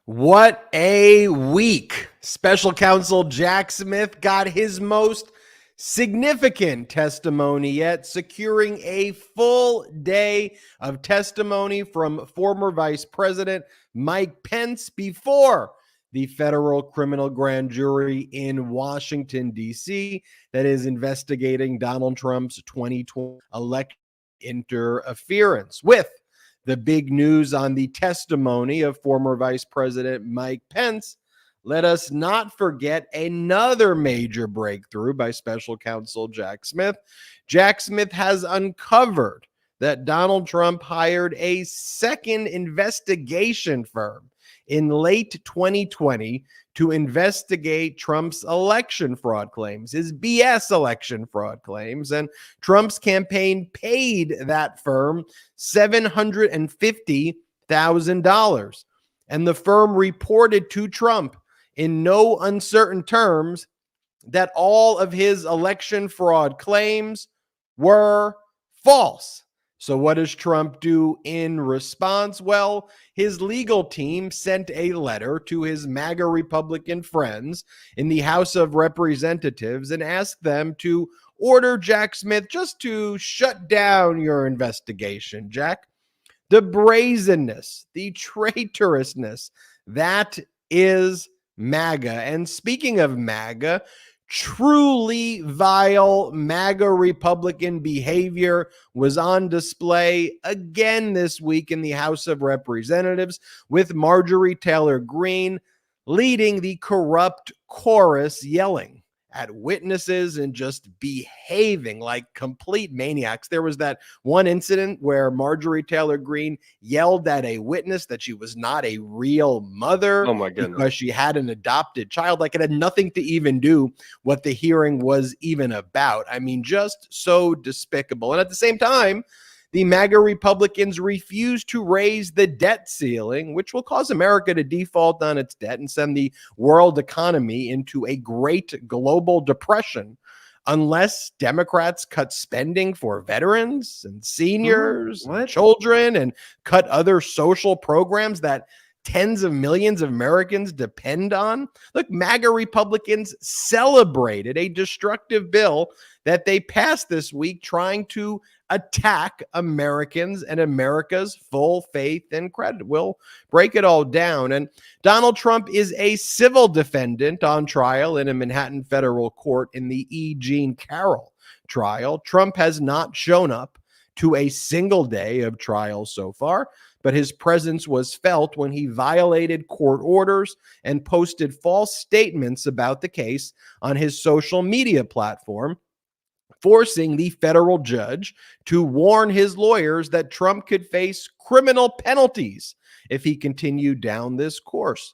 What a week. Special counsel Jack Smith got his most significant testimony yet, securing a full day of testimony from former Vice President Mike Pence before the federal criminal grand jury in Washington, D.C., that is investigating Donald Trump's 2020 election interference. With the big news on the testimony of former Vice President Mike Pence, let us not forget another major breakthrough by special counsel Jack Smith. Jack Smith has uncovered that Donald Trump hired a second investigation firm in late 2020 to investigate Trump's election fraud claims, his BS election fraud claims. And Trump's campaign paid that firm $750,000. And the firm reported to Trump in no uncertain terms that all of his election fraud claims were false. So what does Trump do in response? Well, his legal team sent a letter to his MAGA Republican friends in the House of Representatives and asked them to order Jack Smith just to shut down your investigation, Jack. The brazenness, the traitorousness, that is MAGA. And speaking of MAGA, truly vile MAGA Republican behavior was on display again this week in the House of Representatives, with Marjorie Taylor Greene leading the corrupt chorus, yelling at witnesses and just behaving like complete maniacs. There was that one incident where Marjorie Taylor Greene yelled at a witness that she was not a real mother. Oh my goodness. Because she had an adopted child. Like, it had nothing to even do what the hearing was even about. I mean, just so despicable. And at the same time, the MAGA Republicans refuse to raise the debt ceiling, which will cause America to default on its debt and send the world economy into a great global depression, unless Democrats cut spending for veterans and seniors and children and cut other social programs that tens of millions of Americans depend on. Look, MAGA Republicans celebrated a destructive bill that they passed this week trying to attack Americans and America's full faith and credit. We'll break it all down. And Donald Trump is a civil defendant on trial in a Manhattan federal court in the E. Jean Carroll trial. Trump has not shown up to a single day of trial so far, but his presence was felt when he violated court orders and posted false statements about the case on his social media platform, forcing the federal judge to warn his lawyers that Trump could face criminal penalties if he continued down this course.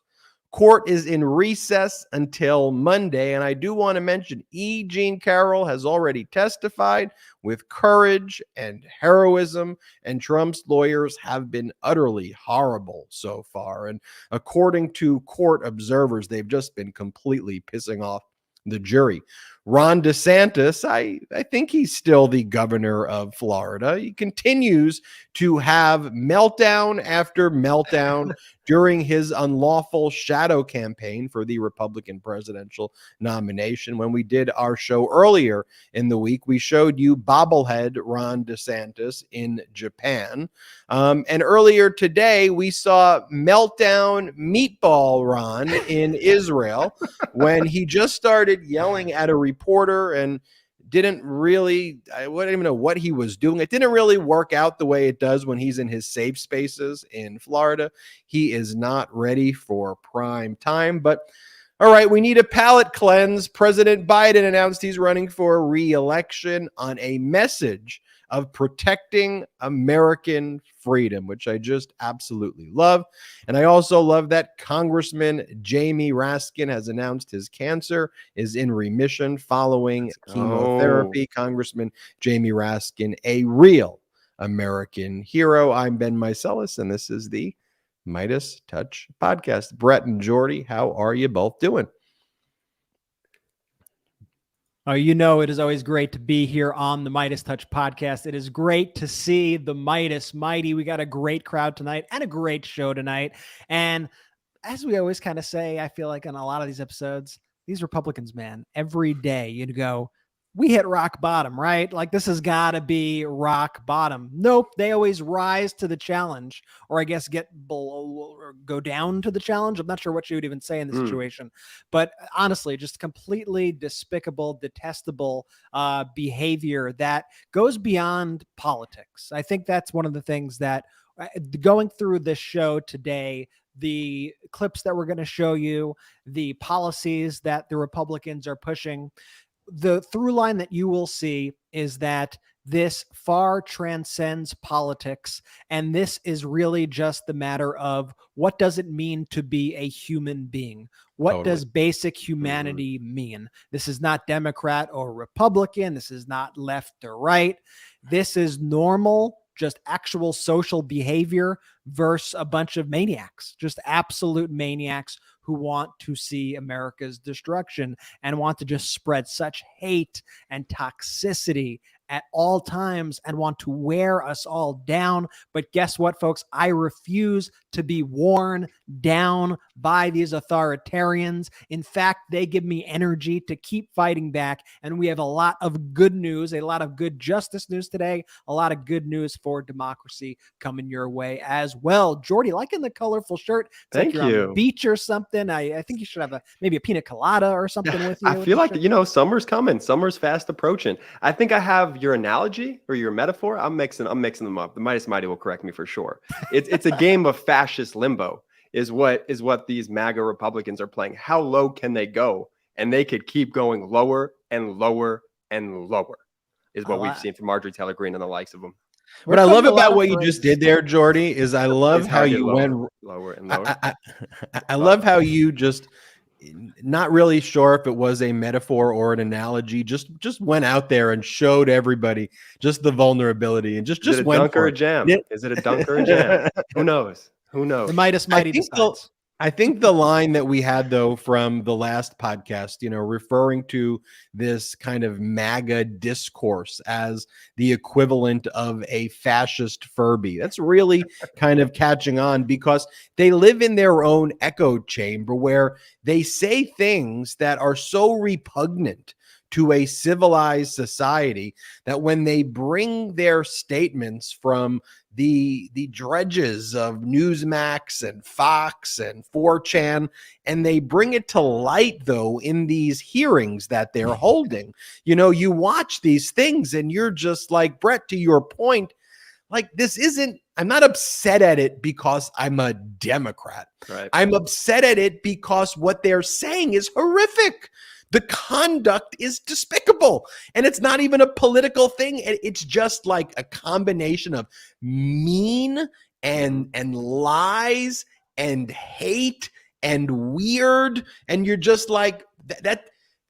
Court is in recess until Monday, and I do want to mention E. Jean Carroll has already testified with courage and heroism, and Trump's lawyers have been utterly horrible so far. And according to court observers, they've just been completely pissing off the jury. Ron DeSantis, I think he's still the governor of Florida. He continues to have meltdown after meltdown during his unlawful shadow campaign for the Republican presidential nomination. When we did our show earlier in the week, we showed you bobblehead Ron DeSantis in Japan. And earlier today, we saw meltdown meatball Ron in Israel when he just started yelling at a reporter and didn't really, I wouldn't even know what he was doing. It didn't really work out the way it does when he's in his safe spaces in Florida. He is not ready for prime time, but all right, we need a palate cleanse. President Biden announced he's running for re-election on a message of protecting American freedom, which I just absolutely love. And I also love that Congressman Jamie Raskin has announced his cancer is in remission following chemotherapy. Congressman Jamie Raskin, a real American hero. I'm Ben Meiselas, and this is the Midas Touch Podcast. Brett and Jordy, how are you both doing? Oh, you know, it is always great to be here on the Midas Touch Podcast. It is great to see the Midas Mighty. We got a great crowd tonight and a great show tonight. And as we always kind of say, I feel like in a lot of these episodes, these Republicans, man, every day you'd go, we hit rock bottom, right? Like this has got to be rock bottom. Nope. They always rise to the challenge, or I guess get below or go down to the challenge. I'm not sure what you would even say in the situation, but honestly, just completely despicable, detestable behavior that goes beyond politics. I think that's one of the things that going through this show today, the clips that we're going to show you, the policies that the Republicans are pushing, the through line that you will see is that this far transcends politics. And this is really just the matter of what does it mean to be a human being? What does basic humanity mean? This is not Democrat or Republican. This is not left or right. This is normal, just actual social behavior versus a bunch of maniacs, just absolute maniacs who want to see America's destruction and want to just spread such hate and toxicity at all times and want to wear us all down. But guess what, folks? I refuse to be worn down by these authoritarians. In fact, they give me energy to keep fighting back. And we have a lot of good news, a lot of good justice news today, a lot of good news for democracy coming your way as well. Jordy, liking the colorful shirt. It's Thank like you're you. on the beach or something. I think you should have maybe a pina colada or something with you. I feel like, summer's coming. Summer's fast approaching. I think I have your analogy or your metaphor. I'm mixing them up. The Midas Mighty will correct me for sure. It's a game of fascist limbo is what these MAGA Republicans are playing. How low can they go? And they could keep going lower and lower and lower is what we've seen from Marjorie Taylor Greene and the likes of them. What I love about what you just did there, Jordy, is I love how you went lower and lower. I love how you just, not really sure if it was a metaphor or an analogy, just went out there and showed everybody just the vulnerability and just went dunk or a jam. Is it a dunk or a jam? Who knows? The Midas Mighty decides. I think the line that we had, though, from the last podcast, referring to this kind of MAGA discourse as the equivalent of a fascist Furby, that's really kind of catching on because they live in their own echo chamber where they say things that are so repugnant to a civilized society that when they bring their statements from the dredges of Newsmax and Fox and 4chan, and they bring it to light, though, in these hearings that they're holding, you watch these things and you're just like, Brett, to your point, like I'm not upset at it because I'm a Democrat. Right. I'm upset at it because what they're saying is horrific. The conduct is despicable, and it's not even a political thing. It's just like a combination of mean and lies and hate and weird, and you're just like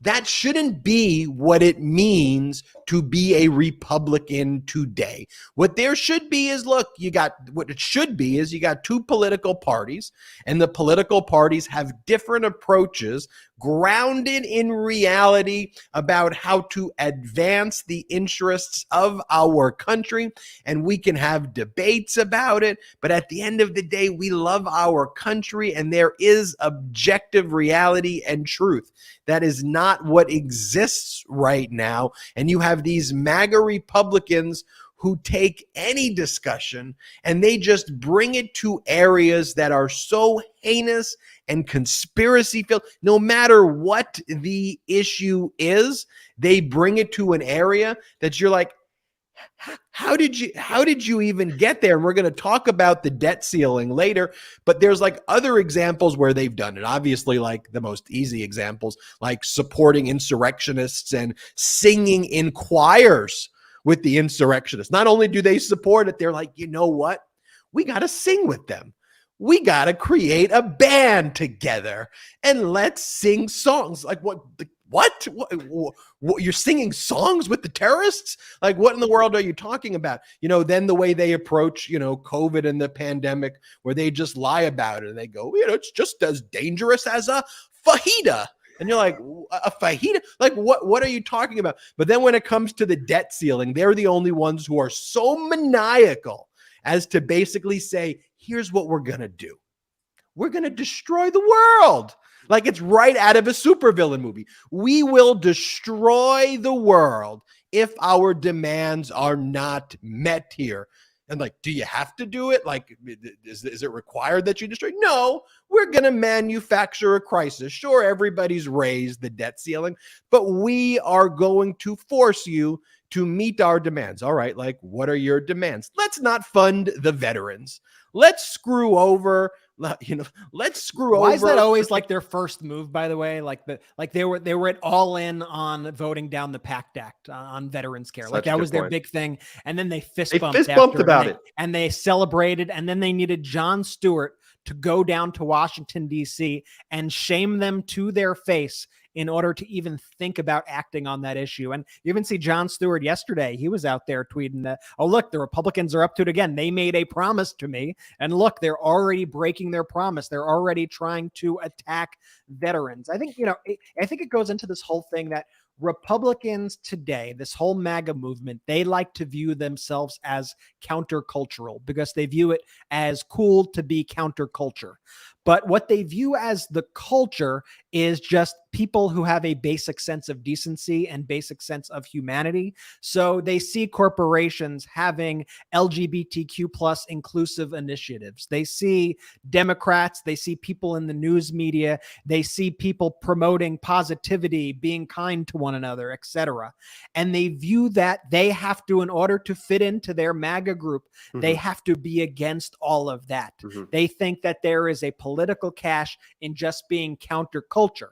that shouldn't be what it means to be a Republican today. What there should be is, you got two political parties, and the political parties have different approaches grounded in reality about how to advance the interests of our country. And we can have debates about it, but at the end of the day, we love our country, and there is objective reality and truth. That is not what exists right now. And you have these MAGA Republicans who take any discussion and they just bring it to areas that are so heinous and conspiracy filled. No matter what the issue is, they bring it to an area that you're like, how did you even get there? And we're going to talk about the debt ceiling later, but there's like other examples where they've done it. Obviously, like the most easy examples, like supporting insurrectionists and singing in choirs with the insurrectionists. Not only do they support it, they're like, you know what? We got to sing with them. We got to create a band together and let's sing songs. Like what? You're singing songs with the terrorists? Like, what in the world are you talking about? Then the way they approach, COVID and the pandemic, where they just lie about it and they go, it's just as dangerous as a fajita. And you're like, a fajita? Like, what are you talking about? But then when it comes to the debt ceiling, they're the only ones who are so maniacal as to basically say, here's what we're going to do. we're going to destroy the world. Like it's right out of a supervillain movie. We will destroy the world if our demands are not met here. And like, do you have to do it? Like, is it required that you destroy? No, we're going to manufacture a crisis. Sure, everybody's raised the debt ceiling, but we are going to force you to meet our demands. All right, like, what are your demands? Let's not fund the veterans. Let's screw over, let's screw over. Why is that always like their first move, by the way? Like they were at all in on voting down the PACT Act on veterans care. Like that was their big thing. And then they fist bumped about it. And they celebrated. And then they needed Jon Stewart to go down to Washington, D.C. and shame them to their face in order to even think about acting on that issue. And you even see Jon Stewart yesterday. He was out there tweeting that, oh, look, the Republicans are up to it again. They made a promise to me. And look, they're already breaking their promise. They're already trying to attack veterans. I think it goes into this whole thing that Republicans today, this whole MAGA movement, they like to view themselves as countercultural because they view it as cool to be counterculture. But what they view as the culture is just people who have a basic sense of decency and basic sense of humanity. So they see corporations having LGBTQ plus inclusive initiatives. They see Democrats, they see people in the news media, they see people promoting positivity, being kind to one another, etc. And they view that they have to, in order to fit into their MAGA group, they have to be against all of that. They think that there is a political cash in just being counterculture.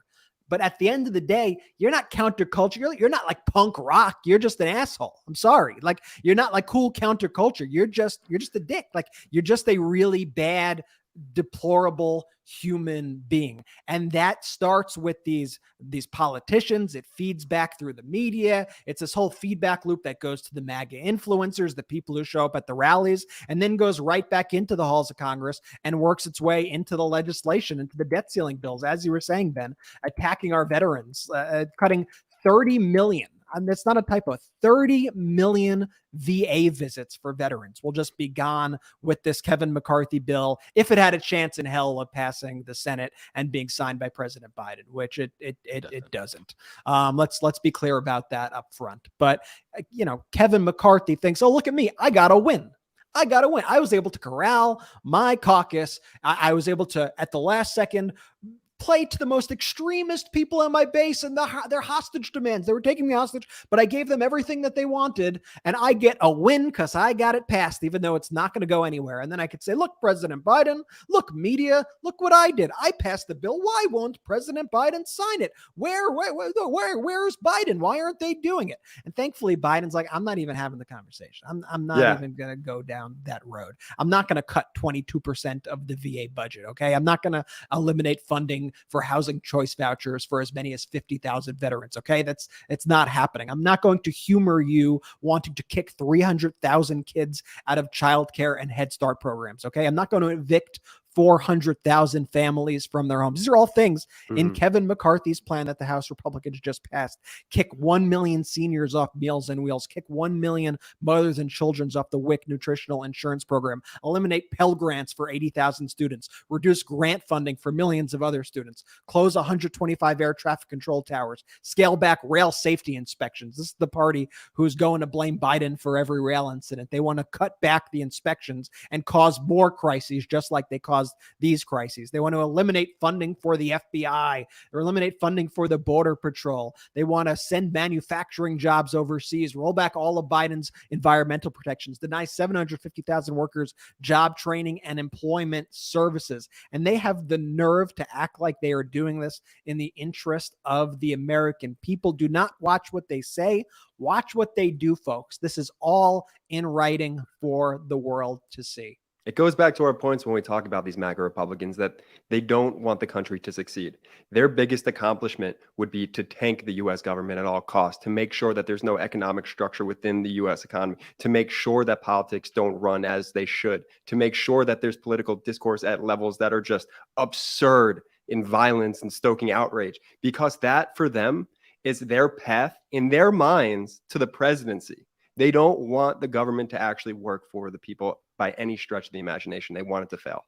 But at the end of the day, you're not counterculture. You're not like punk rock. You're just an asshole. I'm sorry. Like you're not like cool counterculture. You're just a dick. Like you're just a really bad, deplorable human being. And that starts with these politicians. It feeds back through the media. It's this whole feedback loop that goes to the MAGA influencers, the people who show up at the rallies, and then goes right back into the halls of Congress and works its way into the legislation, into the debt ceiling bills, as you were saying, Ben, attacking our veterans, cutting 30 million. And that's not a typo. 30 million VA visits for veterans will just be gone with this Kevin McCarthy bill if it had a chance in hell of passing the Senate and being signed by President Biden, which it doesn't. Let's be clear about that up front. But Kevin McCarthy thinks, oh, look at me, I gotta win. I was able to corral my caucus. I was able to, at the last second, play to the most extremist people in my base and their hostage demands. They were taking me hostage, but I gave them everything that they wanted, and I get a win because I got it passed, even though it's not going to go anywhere. And then I could say, look, President Biden, look, media, look what I did. I passed the bill. Why won't President Biden sign it? Where's Biden? Why aren't they doing it? And thankfully, Biden's like, I'm not even having the conversation. I'm not even going to go down that road. I'm not going to cut 22% of the VA budget. Okay. I'm not going to eliminate funding for housing choice vouchers for as many as 50,000 veterans. Okay. It's not happening. I'm not going to humor you wanting to kick 300,000 kids out of childcare and Head Start programs. Okay. I'm not going to evict 400,000 families from their homes. These are all things in Kevin McCarthy's plan that the House Republicans just passed. Kick 1 million seniors off Meals on Wheels. Kick 1 million mothers and children off the WIC nutritional insurance program. Eliminate Pell Grants for 80,000 students. Reduce grant funding for millions of other students. Close 125 air traffic control towers. Scale back rail safety inspections. This is the party who's going to blame Biden for every rail incident. They want to cut back the inspections and cause more crises, just like they caused these crises. They want to eliminate funding for the FBI or eliminate funding for the Border Patrol. They want to send manufacturing jobs overseas, roll back all of Biden's environmental protections, deny 750,000 workers job training and employment services. And they have the nerve to act like they are doing this in the interest of the American people. Do not watch what they say. Watch what they do, folks. This is all in writing for the world to see. It goes back to our points when we talk about these MAGA Republicans that they don't want the country to succeed. Their biggest accomplishment would be to tank the U.S. government at all costs, to make sure that there's no economic structure within the U.S. economy, to make sure that politics don't run as they should, to make sure that there's political discourse at levels that are just absurd in violence and stoking outrage, because that for them is their path in their minds to the presidency. They don't want the government to actually work for the people by any stretch of the imagination. They want it to fail.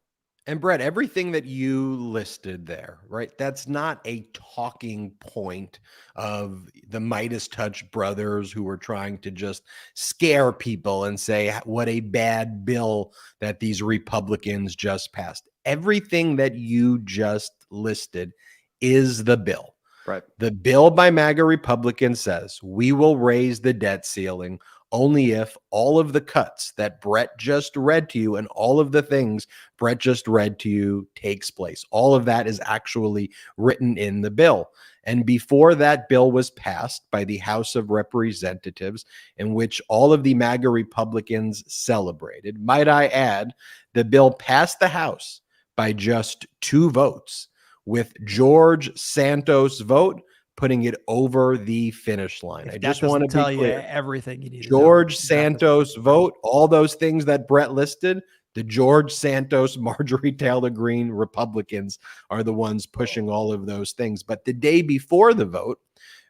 And Brett, everything that you listed there, right? That's not a talking point of the Midas Touch brothers who were trying to just scare people and say what a bad bill that these Republicans just passed. Everything that you just listed is the bill. Right. The bill by MAGA Republicans says we will raise the debt ceiling only if all of the cuts that Brett just read to you and all of the things Brett just read to you takes place. All of that is actually written in the bill. And before that bill was passed by the House of Representatives, in which all of the MAGA Republicans celebrated, might I add, the bill passed the House by just 2 votes, with George Santos' vote putting it over the finish line. If I that just want to doesn't tell be you clear. everything you need George to know. Santos' vote, all those things that Brett listed, the George Santos, Marjorie Taylor Greene Republicans are the ones pushing all of those things. But the day before the vote,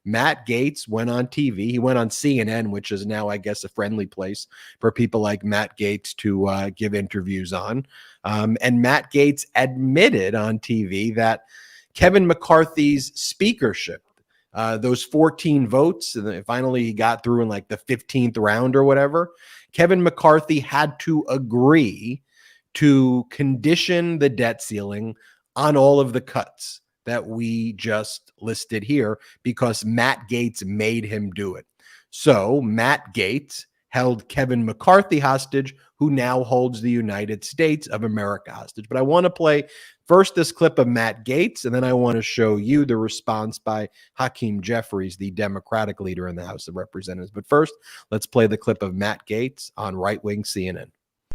Matt Gaetz went on TV. He went on CNN, which is now, I guess, a friendly place for people like Matt Gaetz to give interviews on. And Matt Gaetz admitted on TV that Kevin McCarthy's speakership, those 14 votes, and then finally he got through in like the 15th round or whatever, Kevin McCarthy had to agree to condition the debt ceiling on all of the cuts that we just listed here because Matt Gaetz made him do it. So Matt Gaetz held Kevin McCarthy hostage, who now holds the United States of America hostage. But I want to play first this clip of Matt Gaetz, and then I want to show you the response by Hakeem Jeffries, the Democratic leader in the House of Representatives. But first, let's play the clip of Matt Gaetz on right-wing CNN.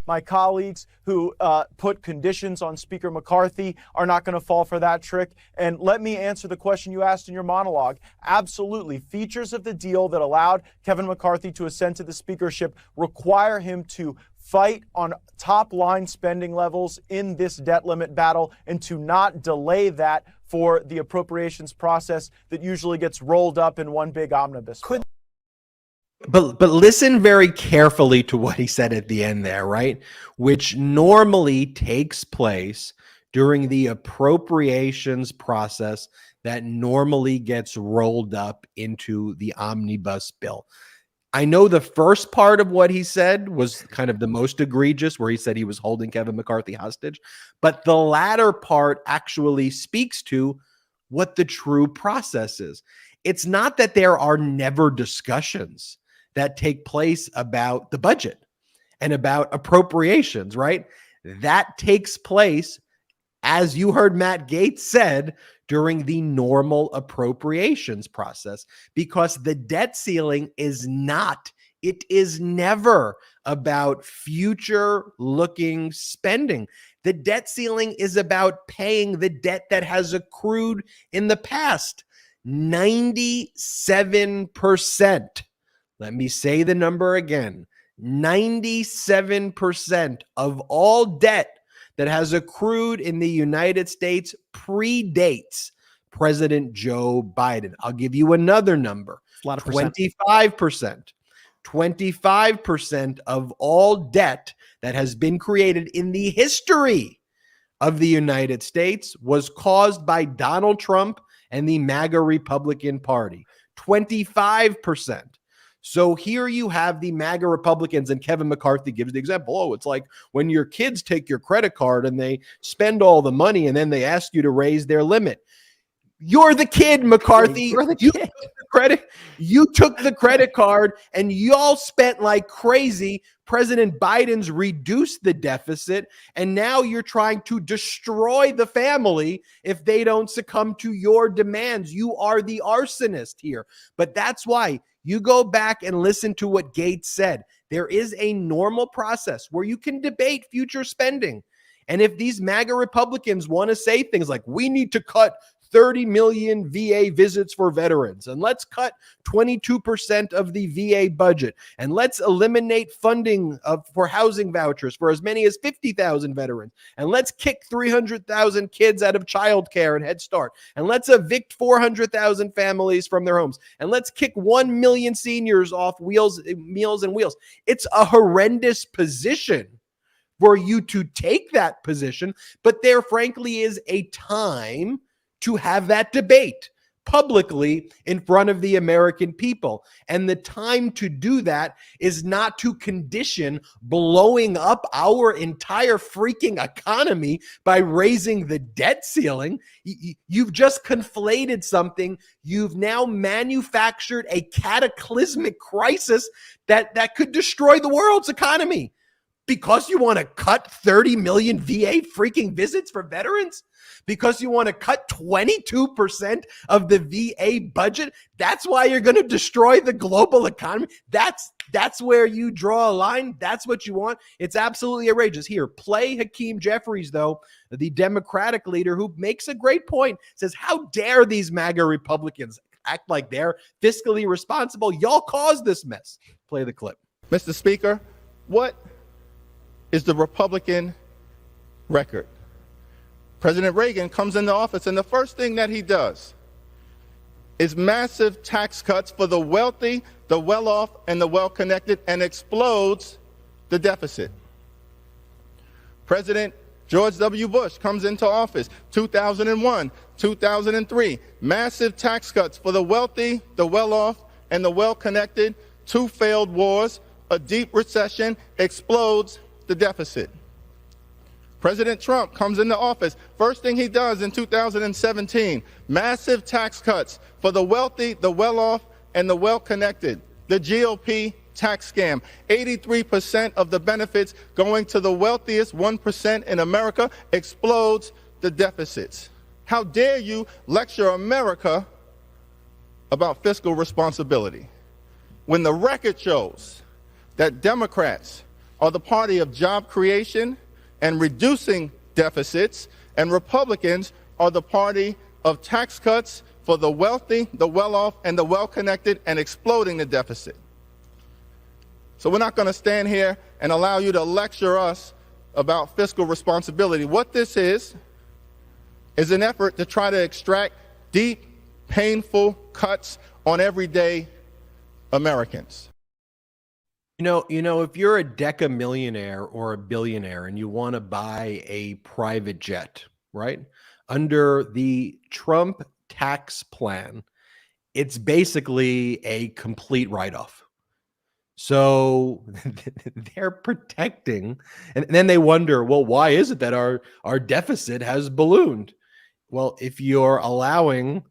My colleagues who put conditions on Speaker McCarthy are not going to fall for that trick. And let me answer the question you asked in your monologue. Absolutely. Features of the deal that allowed Kevin McCarthy to ascend to the speakership require him to fight on top line spending levels in this debt limit battle and to not delay that for the appropriations process that usually gets rolled up in one big omnibus bill. But listen very carefully to what he said at the end there, right? Which normally takes place during the appropriations process that normally gets rolled up into the omnibus bill. I know the first part of what he said was kind of the most egregious, where he said he was holding Kevin McCarthy hostage, but the latter part actually speaks to what the true process is. It's not that there are never discussions that take place about the budget and about appropriations, right? That takes place, as you heard Matt Gaetz said, during the normal appropriations process, because the debt ceiling is not, it is never about future looking spending. The debt ceiling is about paying the debt that has accrued in the past. 97%. Let me say the number again. 97% of all debt that has accrued in the United States predates President Joe Biden. I'll give you another number. A lot of percent. 25%. 25% of all debt that has been created in the history of the United States was caused by Donald Trump and the MAGA Republican Party. 25%. So here you have the MAGA Republicans, and Kevin McCarthy gives the example. Oh, it's like when your kids take your credit card and they spend all the money and then they ask you to raise their limit. You're the kid, McCarthy. You're the You kid. took the credit. You took the credit card and y'all spent like crazy. President Biden's reduced the deficit, and now you're trying to destroy the family if they don't succumb to your demands. You are the arsonist here. But that's why you go back and listen to what Gaetz said. There is a normal process where you can debate future spending. And if these MAGA Republicans want to say things like, we need to cut 30 million VA visits for veterans, and let's cut 22% of the VA budget, and let's eliminate funding for housing vouchers for as many as 50,000 veterans, and let's kick 300,000 kids out of childcare and Head Start, and let's evict 400,000 families from their homes, and let's kick 1 million seniors off Meals and Wheels. It's a horrendous position for you to take that position, but there frankly is a time to have that debate publicly in front of the American people. And the time to do that is not to condition blowing up our entire freaking economy by raising the debt ceiling. You've just conflated something. You've now manufactured a cataclysmic crisis that could destroy the world's economy because you want to cut 30 million VA freaking visits for veterans. Because you want to cut 22% of the VA budget. That's why you're going to destroy the global economy. That's where you draw a line. That's what you want. It's absolutely outrageous. Here, play Hakeem Jeffries, though, the Democratic leader, who makes a great point, says, how dare these MAGA Republicans act like they're fiscally responsible? Y'all caused this mess. Play the clip. Mr. Speaker, what is the Republican record? President Reagan comes into office, and the first thing that he does is massive tax cuts for the wealthy, the well-off, and the well-connected, and explodes the deficit. President George W. Bush comes into office, 2001, 2003, massive tax cuts for the wealthy, the well-off, and the well-connected, 2 failed wars, a deep recession, explodes the deficit. President Trump comes into office. First thing he does in 2017, massive tax cuts for the wealthy, the well-off, and the well-connected. The GOP tax scam. 83% of the benefits going to the wealthiest 1% in America, explodes the deficits. How dare you lecture America about fiscal responsibility when the record shows that Democrats are the party of job creation and reducing deficits, and Republicans are the party of tax cuts for the wealthy, the well-off, and the well-connected, and exploding the deficit. So we're not going to stand here and allow you to lecture us about fiscal responsibility. What this is an effort to try to extract deep, painful cuts on everyday Americans. You know, if you're a decamillionaire or a billionaire and you want to buy a private jet, right? Under the Trump tax plan, it's basically a complete write-off. So they're protecting, and then they wonder, well, why is it that our deficit has ballooned? Well, if you're allowing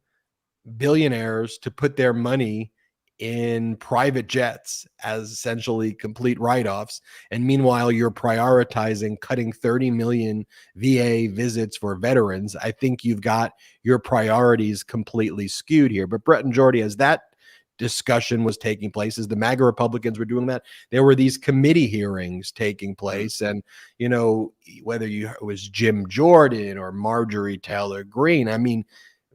billionaires to put their money in private jets as essentially complete write-offs, and meanwhile you're prioritizing cutting 30 million VA visits for veterans, I think you've got your priorities completely skewed here. But Brett and Jordy, as that discussion was taking place, as the MAGA Republicans were doing that, there were these committee hearings taking place, and you know, whether it was Jim Jordan or Marjorie Taylor Greene, I mean,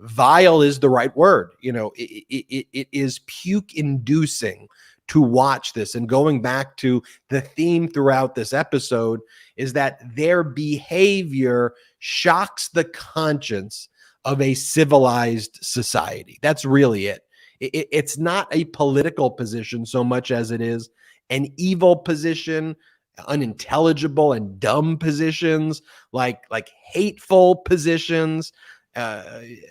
vile is the right word. You know, it is puke inducing to watch this. And going back to the theme throughout this episode is that their behavior shocks the conscience of a civilized society. That's really it. It's not a political position so much as it is an evil position, unintelligible and dumb positions, like hateful positions,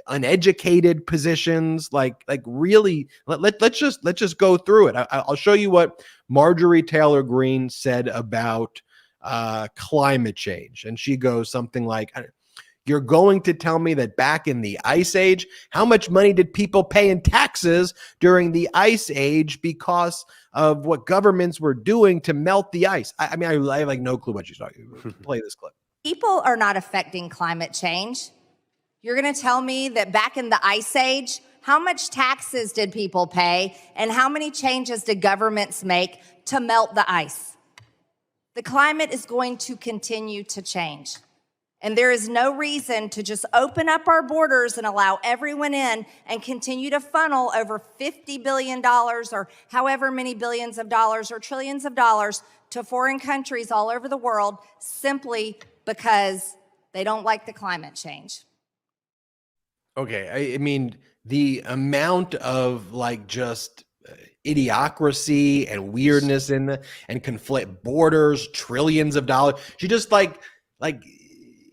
uneducated positions, like really. Let's just go through it. I'll show you what Marjorie Taylor Greene said about climate change, and she goes something like, "You're going to tell me that back in the Ice Age, how much money did people pay in taxes during the Ice Age because of what governments were doing to melt the ice?" I mean, I have like no clue what she's talking about. Play this clip. People are not affecting climate change. You're going to tell me that back in the Ice Age, how much taxes did people pay and how many changes did governments make to melt the ice? The climate is going to continue to change. And there is no reason to just open up our borders and allow everyone in and continue to funnel over $50 billion or however many billions of dollars or trillions of dollars to foreign countries all over the world simply because they don't like the climate change. Okay, I mean, the amount of like just idiocracy and weirdness in the and conflict borders, trillions of dollars. She just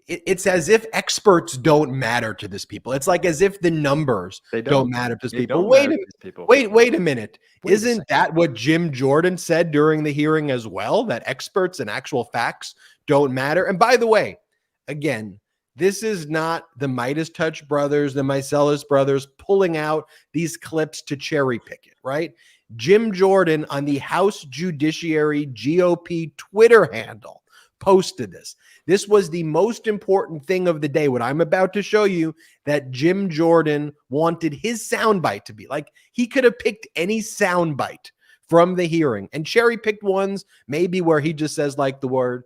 it's as if experts don't matter to this people. It's like as if the numbers don't matter to this people. Wait a minute. Isn't that what Jim Jordan said during the hearing as well? That experts and actual facts don't matter. And by the way, again, this is not the Midas Touch brothers, the Meiselas brothers pulling out these clips to cherry pick it, right? Jim Jordan on the House Judiciary GOP Twitter handle posted this. This was the most important thing of the day. What I'm about to show you, that Jim Jordan wanted his soundbite to be. Like, he could have picked any soundbite from the hearing and cherry picked ones, maybe where he just says like the word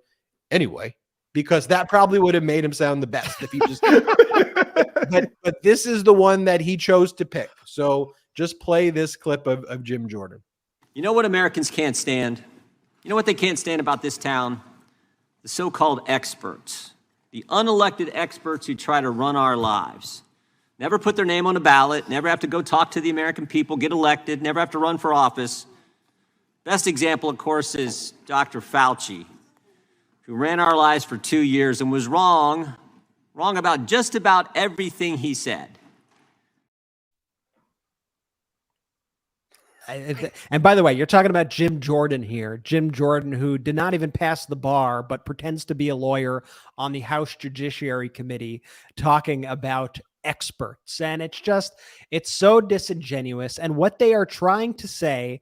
anyway, because that probably would have made him sound the best if he just but this is the one that he chose to pick. So just play this clip of Jim Jordan. You know what Americans can't stand? You know what they can't stand about this town? The so-called experts, the unelected experts who try to run our lives. Never put their name on a ballot, never have to go talk to the American people, get elected, never have to run for office. Best example, of course, is Dr. Fauci, who ran our lives for 2 years and was wrong about just about everything he said. And by the way, you're talking about Jim Jordan here. Jim Jordan, who did not even pass the bar, but pretends to be a lawyer on the House Judiciary Committee, talking about experts. And it's so disingenuous. And what they are trying to say,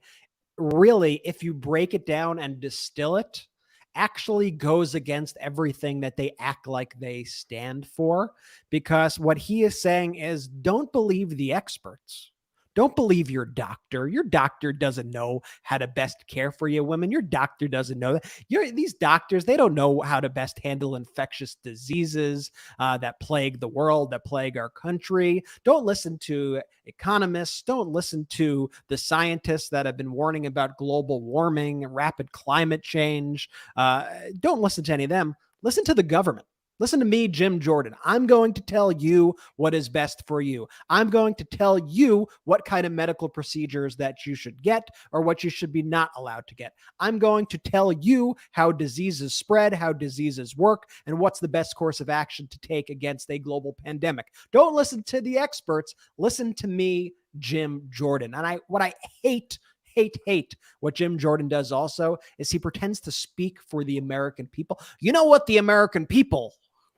really, if you break it down and distill it, actually goes against everything that they act like they stand for. Because what he is saying is, don't believe the experts. Don't believe your doctor. Your doctor doesn't know how to best care for you, women. Your doctor doesn't know that. These doctors, they don't know how to best handle infectious diseases that plague the world, that plague our country. Don't listen to economists. Don't listen to the scientists that have been warning about global warming, rapid climate change. Don't listen to any of them. Listen to the government. Listen to me, Jim Jordan. I'm going to tell you what is best for you. I'm going to tell you what kind of medical procedures that you should get or what you should be not allowed to get. I'm going to tell you how diseases spread, how diseases work, and what's the best course of action to take against a global pandemic. Don't listen to the experts. Listen to me, Jim Jordan. And what I hate what Jim Jordan does also is he pretends to speak for the American people. You know what the American people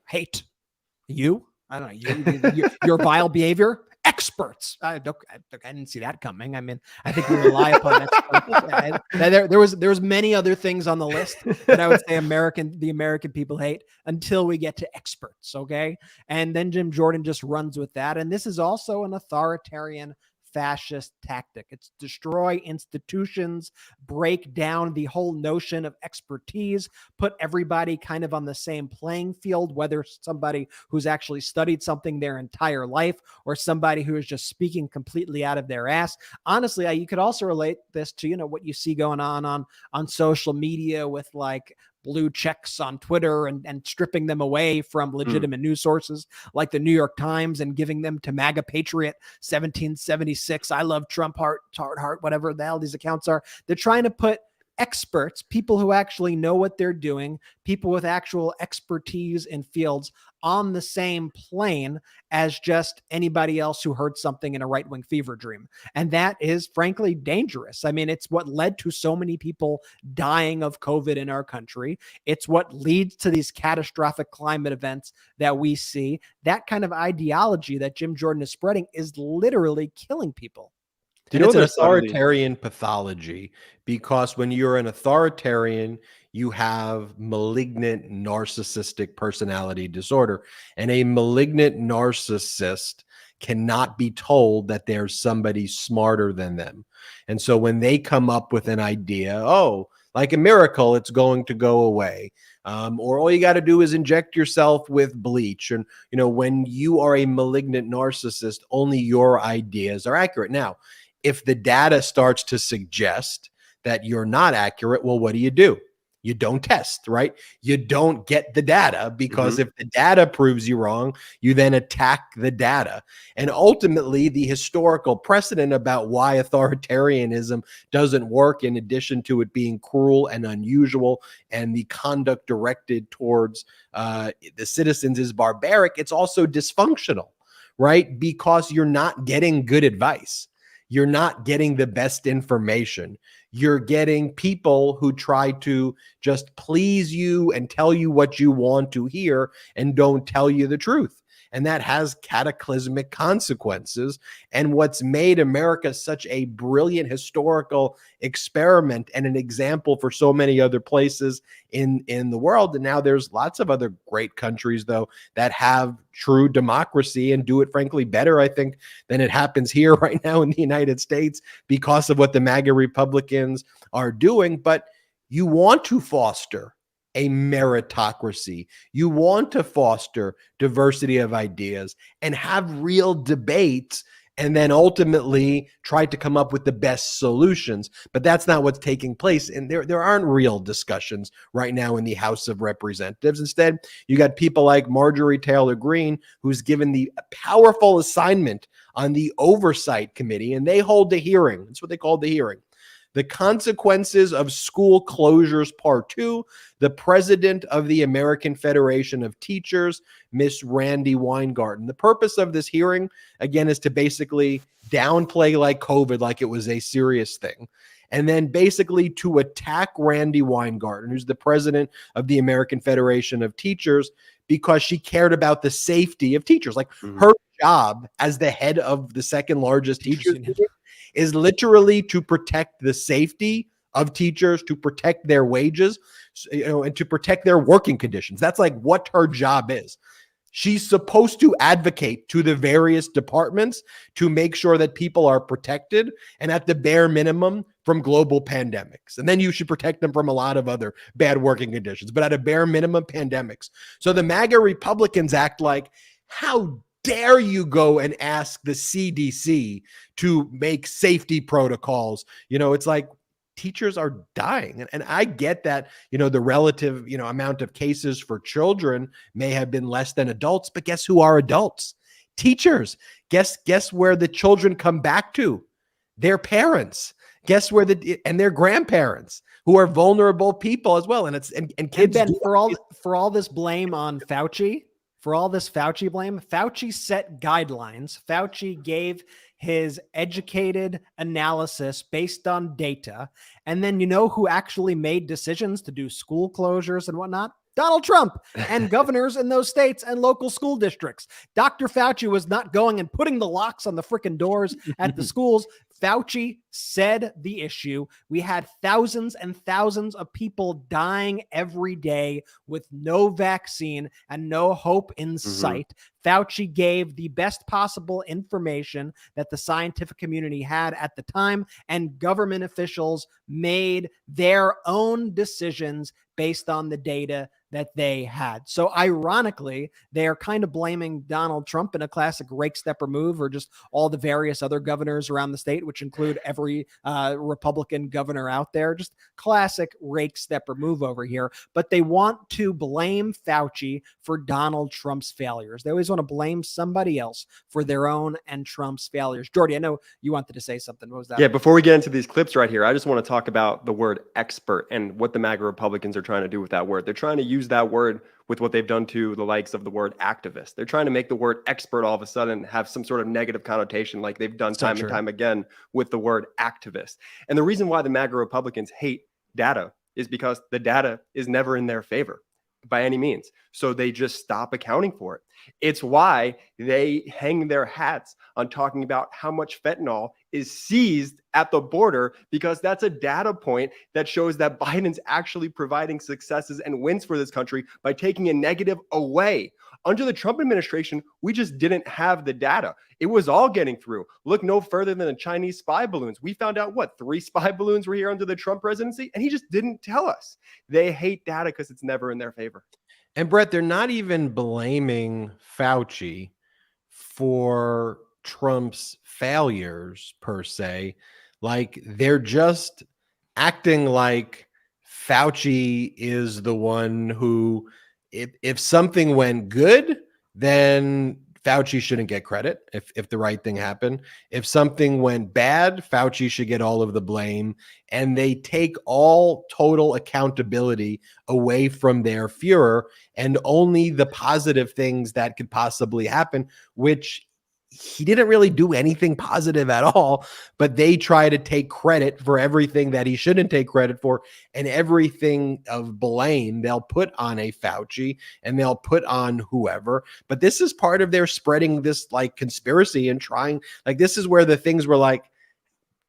hate? You? I don't know. Your vile behavior? Experts. I didn't see that coming. I mean, I think we rely upon experts. There was many other things on the list that I would say the American people hate until we get to experts. Okay. And then Jim Jordan just runs with that. And this is also an authoritarian fascist tactic. It's destroy institutions, break down the whole notion of expertise, put everybody kind of on the same playing field, whether somebody who's actually studied something their entire life or somebody who is just speaking completely out of their ass. Honestly, you could also relate this to, what you see going on social media with like blue checks on Twitter and stripping them away from legitimate news sources like the New York Times and giving them to MAGA Patriot 1776. I love Trump heart, whatever the hell these accounts are. They're trying to put experts, people who actually know what they're doing, people with actual expertise in fields on the same plane as just anybody else who heard something in a right-wing fever dream. And that is frankly dangerous. I mean, it's what led to so many people dying of COVID in our country. It's what leads to these catastrophic climate events that we see. That kind of ideology that Jim Jordan is spreading is literally killing people. And it's an authoritarian pathology, because when you're an authoritarian, you have malignant narcissistic personality disorder. And a malignant narcissist cannot be told that there's somebody smarter than them. And so when they come up with an idea, like a miracle, it's going to go away. Or all you got to do is inject yourself with bleach. And, when you are a malignant narcissist, only your ideas are accurate. Now, if the data starts to suggest that you're not accurate, well, what do? You don't test, right? You don't get the data, because if the data proves you wrong, you then attack the data. And ultimately, the historical precedent about why authoritarianism doesn't work, in addition to it being cruel and unusual and the conduct directed towards the citizens is barbaric, it's also dysfunctional, right? Because you're not getting good advice. You're not getting the best information. You're getting people who try to just please you and tell you what you want to hear and don't tell you the truth. And that has cataclysmic consequences. And what's made America such a brilliant historical experiment and an example for so many other places in the world. And now there's lots of other great countries, though, that have true democracy and do it, frankly, better, I think, than it happens here right now in the United States, because of what the MAGA Republicans are doing. But you want to foster a meritocracy. You want to foster diversity of ideas and have real debates, and then ultimately try to come up with the best solutions. But that's not what's taking place. And there aren't real discussions right now in the House of Representatives. Instead, you got people like Marjorie Taylor Greene, who's given the powerful assignment on the Oversight Committee, and they hold the hearing. That's what they call the hearing. The Consequences of School Closures, Part 2. The president of the American Federation of Teachers, Miss Randi Weingarten. The purpose of this hearing, again, is to basically downplay COVID like it was a serious thing. And then basically to attack Randi Weingarten, who's the president of the American Federation of Teachers, because she cared about the safety of teachers. Her job as the head of the second largest teachers union is literally to protect the safety of teachers, to protect their wages, and to protect their working conditions. That's what her job is. She's supposed to advocate to the various departments to make sure that people are protected, and at the bare minimum from global pandemics. And then you should protect them from a lot of other bad working conditions, but at a bare minimum, pandemics. So the MAGA Republicans act like, how dare you go and ask the CDC to make safety protocols? It's like, teachers are dying. And I get that, the relative, amount of cases for children may have been less than adults, but guess who are adults? Teachers. Guess where the children come back to? Their parents. Guess where and their grandparents, who are vulnerable people as well. And kids. Ben, for all this blame on Fauci, for all this Fauci blame, Fauci set guidelines. Fauci gave his educated analysis based on data. And then who actually made decisions to do school closures and whatnot? Donald Trump and governors in those states and local school districts. Dr. Fauci was not going and putting the locks on the freaking doors at the schools. Fauci said the issue. We had thousands and thousands of people dying every day with no vaccine and no hope in sight. Fauci gave the best possible information that the scientific community had at the time, and government officials made their own decisions based on the data that they had. So ironically, they are kind of blaming Donald Trump in a classic rake stepper move, or just all the various other governors around the state, which include every Republican governor out there. Just classic rake stepper move over here. But they want to blame Fauci for Donald Trump's failures. They always want to blame somebody else for their own and Trump's failures. Jordy, I know you wanted to say something. What was that? Yeah, before we get into these clips right here, I just want to talk about the word expert and what the MAGA Republicans are trying to do with that word. They're trying to use that word with what they've done to the likes of the word activist. They're trying to make the word expert all of a sudden have some sort of negative connotation, like they've done time and time again with the word activist. And the reason why the MAGA Republicans hate data is because the data is never in their favor by any means. So they just stop accounting for it. It's why they hang their hats on talking about how much fentanyl is seized at the border, because that's a data point that shows that Biden's actually providing successes and wins for this country by taking a negative away. Under the Trump administration, we just didn't have the data. It was all getting through. Look no further than the Chinese spy balloons. We found out 3 spy balloons were here under the Trump presidency, and he just didn't tell us. They hate data because it's never in their favor. And Brett, they're not even blaming Fauci for Trump's failures per se. They're just acting like Fauci is the one who, if something went good, then Fauci shouldn't get credit if the right thing happened. If something went bad, Fauci should get all of the blame. And they take all total accountability away from their Fuhrer and only the positive things that could possibly happen, which he didn't really do anything positive at all, but they try to take credit for everything that he shouldn't take credit for, and everything of blame they'll put on a Fauci and they'll put on whoever. But this is part of their spreading this like conspiracy and trying, like, this is where the things were like,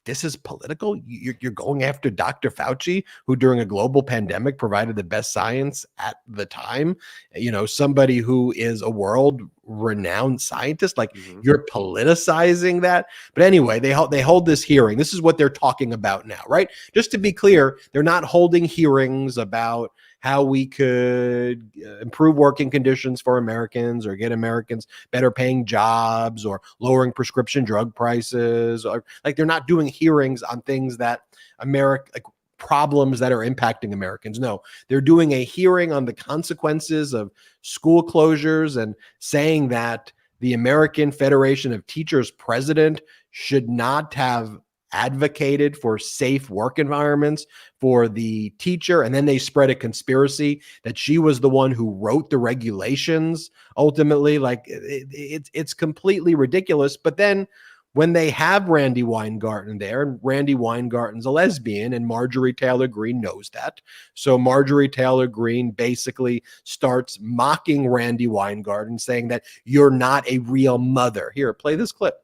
this is political. You're going after Dr. Fauci, who during a global pandemic provided the best science at the time. You know, somebody who is a world renowned scientist. Like, you're politicizing that. But anyway, they hold this hearing. This is what they're talking about now, right? Just to be clear, they're not holding hearings about how we could improve working conditions for Americans or get Americans better paying jobs or lowering prescription drug prices. Or like, they're not doing hearings on things that like problems that are impacting Americans. No, they're doing a hearing on the consequences of school closures and saying that the American Federation of Teachers president should not have advocated for safe work environments for the teacher. And then they spread a conspiracy that she was the one who wrote the regulations ultimately. Like, it's completely ridiculous. But then when they have Randi Weingarten there, and Randi Weingarten's a lesbian, and Marjorie Taylor Greene knows that. So Marjorie Taylor Greene basically starts mocking Randi Weingarten, saying that you're not a real mother. Here, play this clip.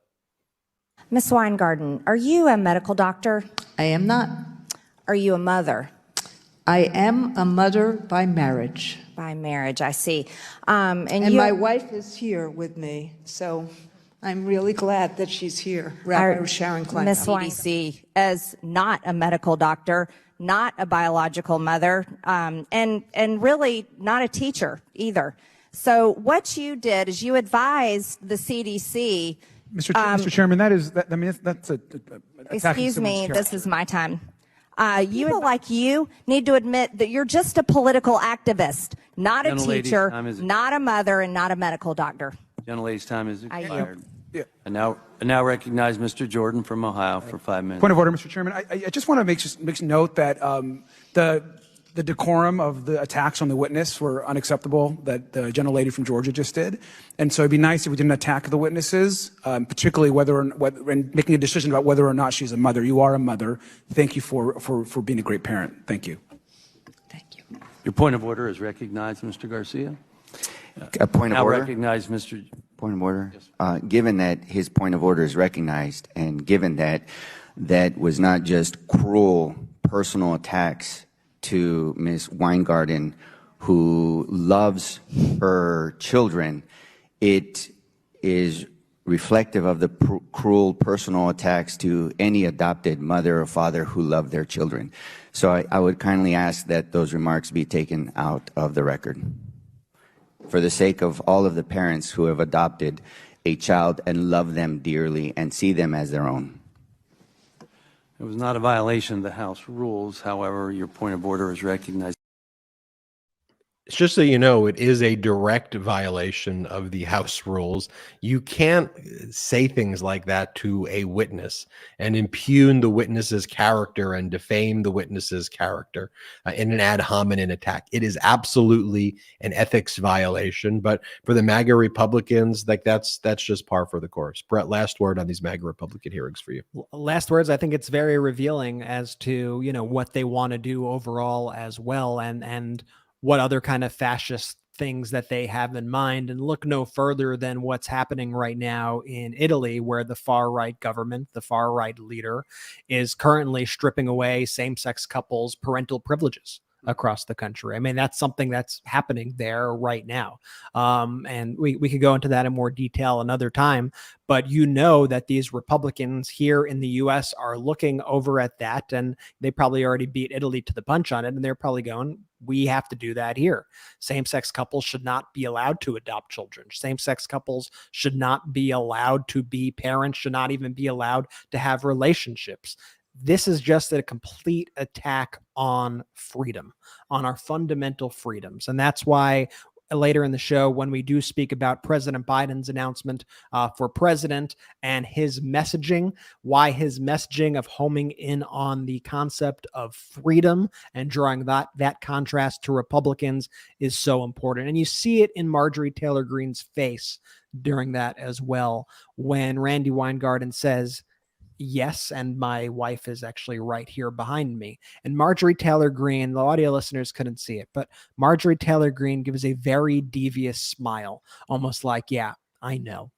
Miss Weingarten, are you a medical doctor? I am not. Are you a mother? I am a mother by marriage. By marriage, I see. And my wife is here with me, so I'm really glad that she's here. Rabbi Sharon Klein. Miss CDC as not a medical doctor, not a biological mother, and really not a teacher either. So what you did is you advised the CDC. Mr. Chairman, that's a excuse me, this is my time. You like you need to admit that you're just a political activist, not a teacher, not a mother, and not a medical doctor. Gentlelady's time is expired. Yeah. I now recognize Mr. Jordan from Ohio for 5 minutes. Point of order, Mr. Chairman. I just want to make note that the decorum of the attacks on the witness were unacceptable that the gentlelady from Georgia just did. And so it'd be nice if we didn't attack the witnesses, particularly whether and making a decision about whether or not she's a mother. You are a mother. Thank you for being a great parent. Thank you. Thank you. Your point of order is recognized, Mr. Garcia. A point of order. Now recognize Mr. Point of order. Given that his point of order is recognized, and given that that was not just cruel personal attacks to Ms. Weingarten, who loves her children, it is reflective of the cruel personal attacks to any adopted mother or father who love their children. So I would kindly ask that those remarks be taken out of the record, for the sake of all of the parents who have adopted a child and love them dearly and see them as their own. It was not a violation of the House rules. However, your point of order is recognized. It's just so you know, it is a direct violation of the House rules. You can't say things like that to a witness and impugn the witness's character and defame the witness's character in an ad hominem attack. It is absolutely an ethics violation. But for the MAGA Republicans, like that's just par for the course. Brett, last word on these MAGA Republican hearings for you. Last words. I think it's very revealing as to, you know, what they want to do overall as well, and what other kind of fascist things that they have in mind. And look no further than what's happening right now in Italy, where the far right government, the far right leader, is currently stripping away same-sex couples' parental privileges across the country. I mean, that's something that's happening there right now. And we could go into that in more detail another time, but you know that these Republicans here in the US are looking over at that, and they probably already beat Italy to the punch on it. And they're probably going, we have to do that here. Same-sex couples should not be allowed to adopt children. Same-sex couples should not be allowed to be parents, should not even be allowed to have relationships. This is just a complete attack on freedom, on our fundamental freedoms. And that's why later in the show, when we do speak about President Biden's announcement for president and his messaging, why his messaging of homing in on the concept of freedom and drawing that contrast to Republicans is so important. And you see it in Marjorie Taylor Greene's face during that as well, when Randy Weingarten says, yes, and my wife is actually right here behind me. And Marjorie Taylor Greene, the audio listeners couldn't see it, but Marjorie Taylor Greene gives a very devious smile, almost like, yeah, I know.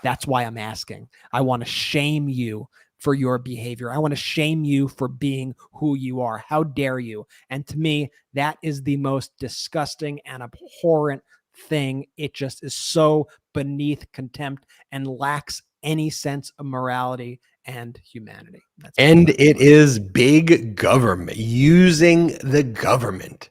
That's why I'm asking. I want to shame you for your behavior. I want to shame you for being who you are. How dare you? And to me, that is the most disgusting and abhorrent thing. It just is so beneath contempt and lacks any sense of morality and humanity. And it is big government, using the government,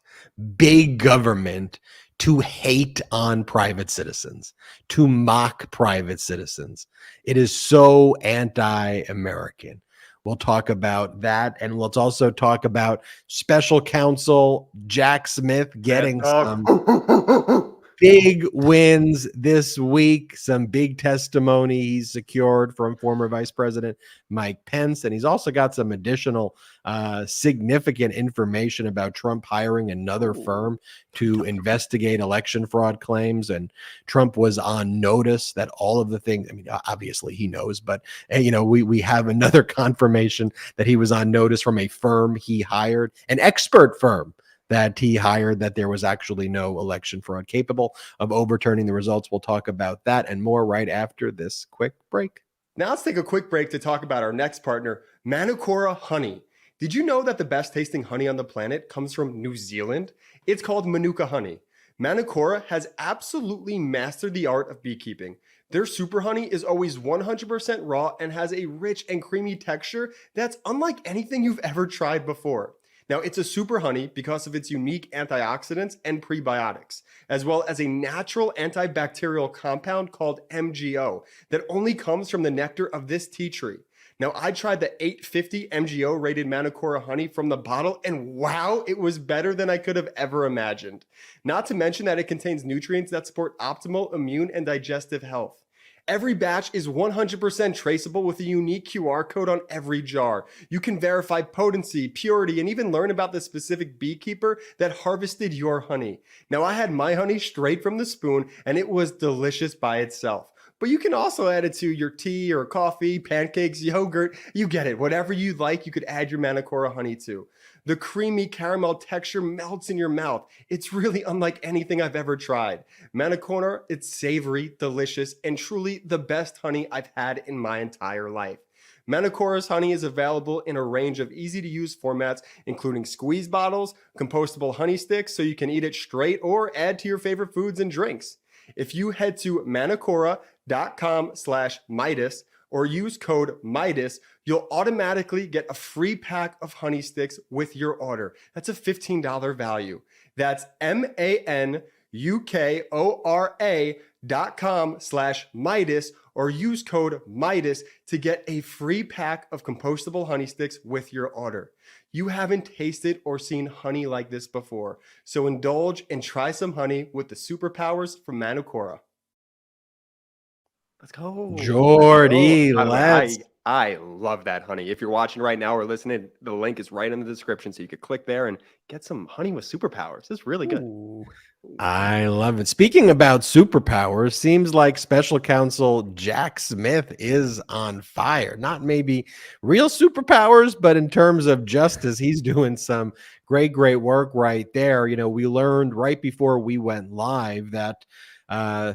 big government, to hate on private citizens, to mock private citizens. It is so anti-American. We'll talk about that. And let's also talk about special counsel Jack Smith getting some big wins this week, some big testimony he's secured from former Vice President Mike Pence. And he's also got some additional significant information about Trump hiring another firm to investigate election fraud claims. And Trump was on notice that all of the things, I mean, obviously he knows, but we have another confirmation that he was on notice from a firm he hired, an expert firm that he hired, that there was actually no election fraud capable of overturning the results. We'll talk about that and more right after this quick break. Now let's take a quick break to talk about our next partner, Manukora Honey. Did you know that the best tasting honey on the planet comes from New Zealand? It's called Manuka honey. Manukora has absolutely mastered the art of beekeeping. Their super honey is always 100% raw and has a rich and creamy texture that's unlike anything you've ever tried before. Now, it's a super honey because of its unique antioxidants and prebiotics, as well as a natural antibacterial compound called MGO that only comes from the nectar of this tea tree. Now, I tried the 850 MGO rated Manukora honey from the bottle, and wow, it was better than I could have ever imagined. Not to mention that it contains nutrients that support optimal immune and digestive health. Every batch is 100% traceable with a unique QR code on every jar. You can verify potency, purity, and even learn about the specific beekeeper that harvested your honey. Now, I had my honey straight from the spoon, and it was delicious by itself. But you can also add it to your tea or coffee, pancakes, yogurt. You get it. Whatever you like, you could add your Manukora honey to. The creamy caramel texture melts in your mouth. It's really unlike anything I've ever tried. Manukora, it's savory, delicious, and truly the best honey I've had in my entire life. Manukora's honey is available in a range of easy-to-use formats, including squeeze bottles, compostable honey sticks, so you can eat it straight or add to your favorite foods and drinks. If you head to manukora.com/Midas or use code MIDAS, you'll automatically get a free pack of honey sticks with your order. That's a $15 value. That's manukora.com/Midas or use code MIDAS to get a free pack of compostable honey sticks with your order. You haven't tasted or seen honey like this before, so indulge and try some honey with the superpowers from Manukora. Let's go. Jordy, let's. I love that honey. If you're watching right now or listening, the link is right in the description, so you could click there and get some honey with superpowers. It's really good. Ooh, I love it. Speaking about superpowers, seems like special counsel Jack Smith is on fire. Not maybe real superpowers, but in terms of justice, he's doing some great work right there. We learned right before we went live that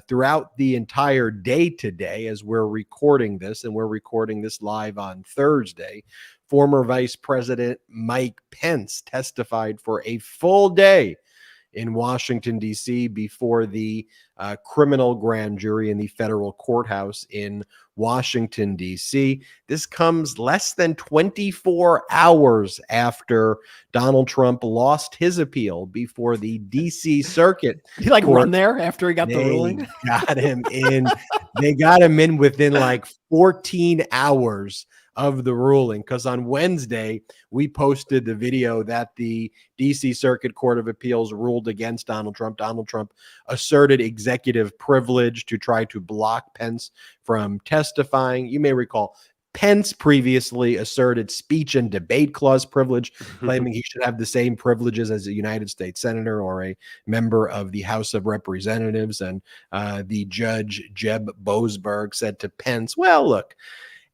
throughout the entire day today, as we're recording this, and we're recording this live on Thursday, former Vice President Mike Pence testified for a full day in Washington, D.C. before the criminal grand jury in the federal courthouse in Washington, D.C. This comes less than 24 hours after Donald Trump lost his appeal before the D.C. Circuit. He run there after he got the ruling? Got him in. They got him in within 14 hours of the ruling, because on Wednesday, we posted the video that the DC Circuit Court of Appeals ruled against Donald Trump. Donald Trump asserted executive privilege to try to block Pence from testifying. You may recall Pence previously asserted speech and debate clause privilege, claiming he should have the same privileges as a United States senator or a member of the House of Representatives. And the judge, Jeb Boasberg, said to Pence, well, look,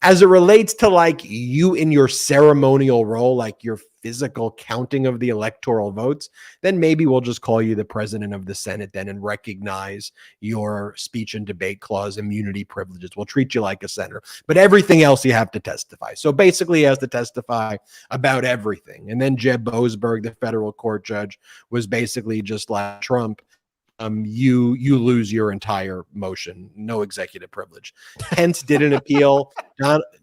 as it relates to like you in your ceremonial role, like your physical counting of the electoral votes, then maybe we'll just call you the president of the Senate then and recognize your speech and debate clause immunity privileges. We'll treat you like a senator, but everything else you have to testify. So basically he has to testify about everything. And then Jeb Boasberg, the federal court judge, was basically just like Trump. You lose your entire motion. No executive privilege. Pence didn't appeal.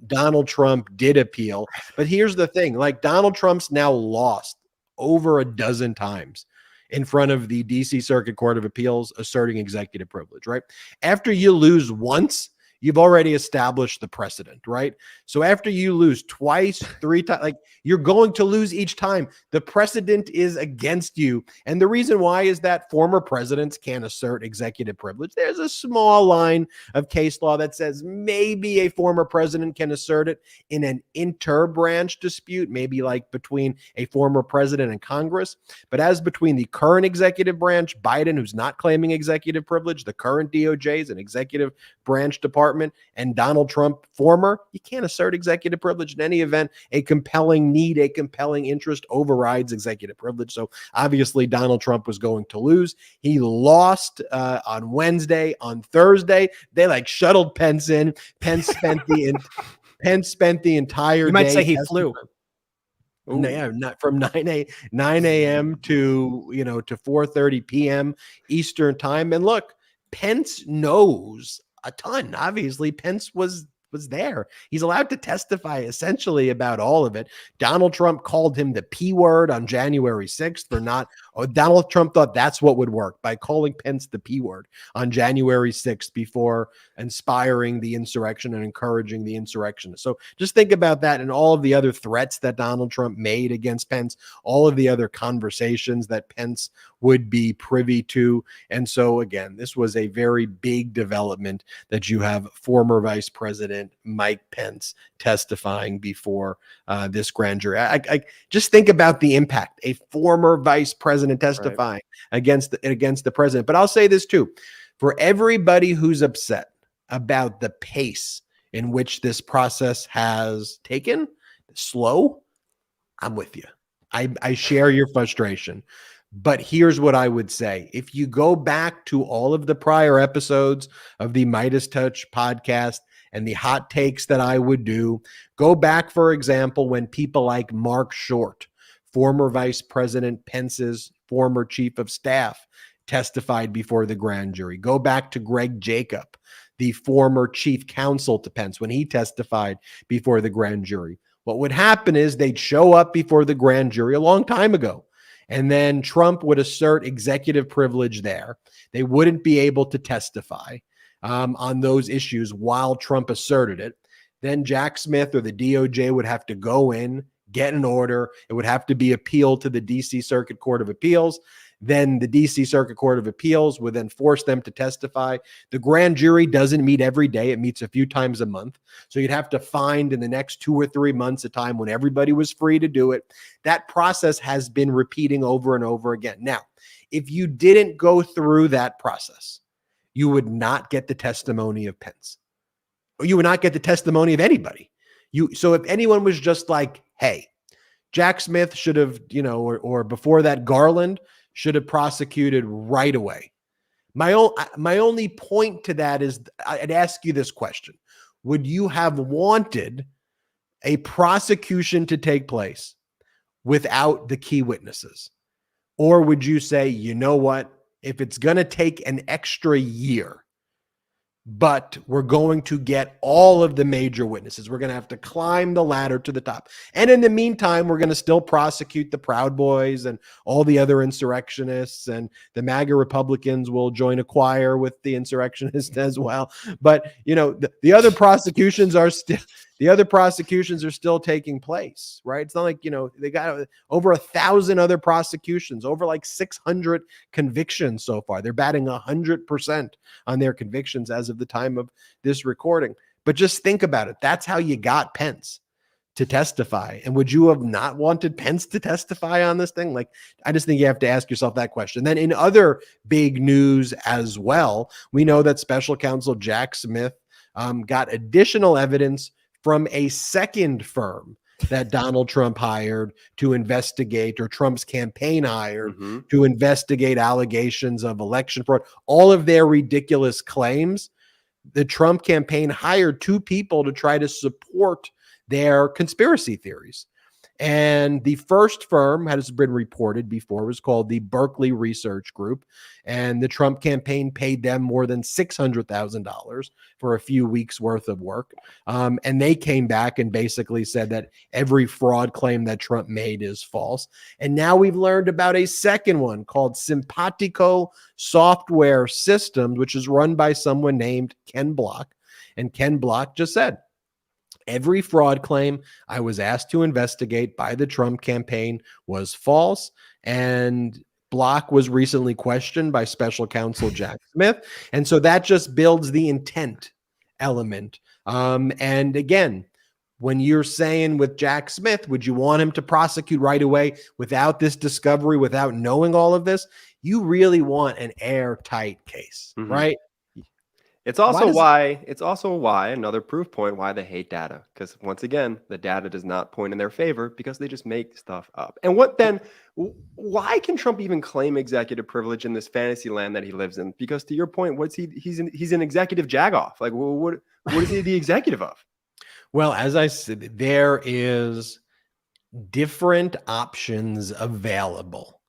Donald Trump did appeal. But here's the thing: like Donald Trump's now lost over a dozen times in front of the DC Circuit Court of Appeals asserting executive privilege. Right after you lose once, you've already established the precedent, right? So after you lose twice, 3 times, like you're going to lose each time. The precedent is against you. And the reason why is that former presidents can't assert executive privilege. There's a small line of case law that says maybe a former president can assert it in an inter-branch dispute, maybe like between a former president and Congress. But as between the current executive branch, Biden, who's not claiming executive privilege, the current DOJ is an executive branch department, and Donald Trump, former, you can't assert executive privilege in any event. A compelling need, a compelling interest overrides executive privilege. So obviously Donald Trump was going to lose. He lost on Wednesday. On Thursday, they like shuttled Pence in. Pence spent the entire You might day say he flew. Yeah, not from 9 a.m. to to 4:30 p.m. Eastern time. And look, Pence knows a ton. Obviously, Pence was there. He's allowed to testify essentially about all of it. Donald Trump called him the P word on January 6th for not. Donald Trump thought that's what would work by calling Pence the P word on January 6th before inspiring the insurrection and encouraging the insurrection. So just think about that and all of the other threats that Donald Trump made against Pence, all of the other conversations that Pence would be privy to. And so again, this was a very big development that you have former Vice President Mike Pence testifying before this grand jury. I just think about the impact, a former vice president testifying against the president. But I'll say this too, for everybody who's upset about the pace in which this process has taken, slow, I'm with you. I share your frustration. But here's what I would say. If you go back to all of the prior episodes of the Midas Touch podcast and the hot takes that I would do, go back, for example, when people like Mark Short, former Vice President Pence's former chief of staff, testified before the grand jury. Go back to Greg Jacob, the former chief counsel to Pence, when he testified before the grand jury. What would happen is they'd show up before the grand jury a long time ago. And then Trump would assert executive privilege there. They wouldn't be able to testify on those issues while Trump asserted it. Then Jack Smith or the DOJ would have to go in, get an order. It would have to be appealed to the DC Circuit Court of Appeals. Then the DC Circuit Court of Appeals would then force them to testify. The grand jury doesn't meet every day. It meets a few times a month. So you'd have to find in the next 2 or 3 months a time when everybody was free to do it. That process has been repeating over and over again. Now, if you didn't go through that process, you would not get the testimony of Pence. Or you would not get the testimony of anybody. So if anyone was just like, hey, Jack Smith should have, or before that, Garland should have prosecuted right away. My only point to that is I'd ask you this question. Would you have wanted a prosecution to take place without the key witnesses? Or would you say, you know what, if it's going to take an extra year, but we're going to get all of the major witnesses, we're going to have to climb the ladder to the top. And in the meantime, we're going to still prosecute the Proud Boys and all the other insurrectionists, and the MAGA Republicans will join a choir with the insurrectionists as well. But, the other prosecutions are The other prosecutions are still taking place, right? It's not like, they got over 1,000 other prosecutions, over like 600 convictions so far. They're batting 100% on their convictions as of the time of this recording. But just think about it. That's how you got Pence to testify. And would you have not wanted Pence to testify on this thing? Like, I just think you have to ask yourself that question. Then in other big news as well, we know that special counsel Jack Smith got additional evidence from a second firm that Donald Trump hired to investigate, or Trump's campaign hired to investigate allegations of election fraud, all of their ridiculous claims. The Trump campaign hired two people to try to support their conspiracy theories. And the first firm, has been reported before, was called the Berkeley Research Group. And the Trump campaign paid them more than $600,000 for a few weeks worth of work. And they came back and basically said that every fraud claim that Trump made is false. And now we've learned about a second one called Simpatico Software Systems, which is run by someone named Ken Block. And Ken Block just said, every fraud claim I was asked to investigate by the Trump campaign was false. And Block was recently questioned by special counsel Jack Smith. And so that just builds the intent element. And again, when you're saying with Jack Smith, would you want him to prosecute right away without this discovery, without knowing all of this? You really want an airtight case, right? It's also why another proof point why they hate data, because once again, the data does not point in their favor because they just make stuff up. And why can Trump even claim executive privilege in this fantasy land that he lives in? Because to your point, he's an executive jagoff. Like, what is he the executive of? Well, as I said, there is different options available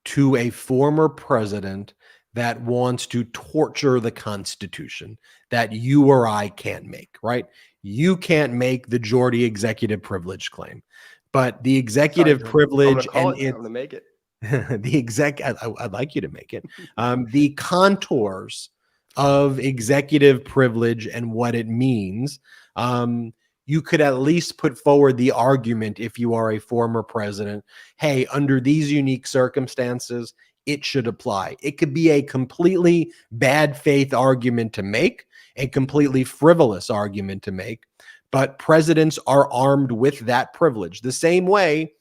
to a former president that wants to torture the Constitution that you or I can't make, right? You can't make the Jordy executive privilege claim, but the executive privilege I'm gonna make it. I'd like you to make it. The contours of executive privilege and what it means. You could at least put forward the argument, if you are a former president, hey, under these unique circumstances, it should apply. It could be a completely bad faith argument to make, a completely frivolous argument to make, but presidents are armed with that privilege. The same way,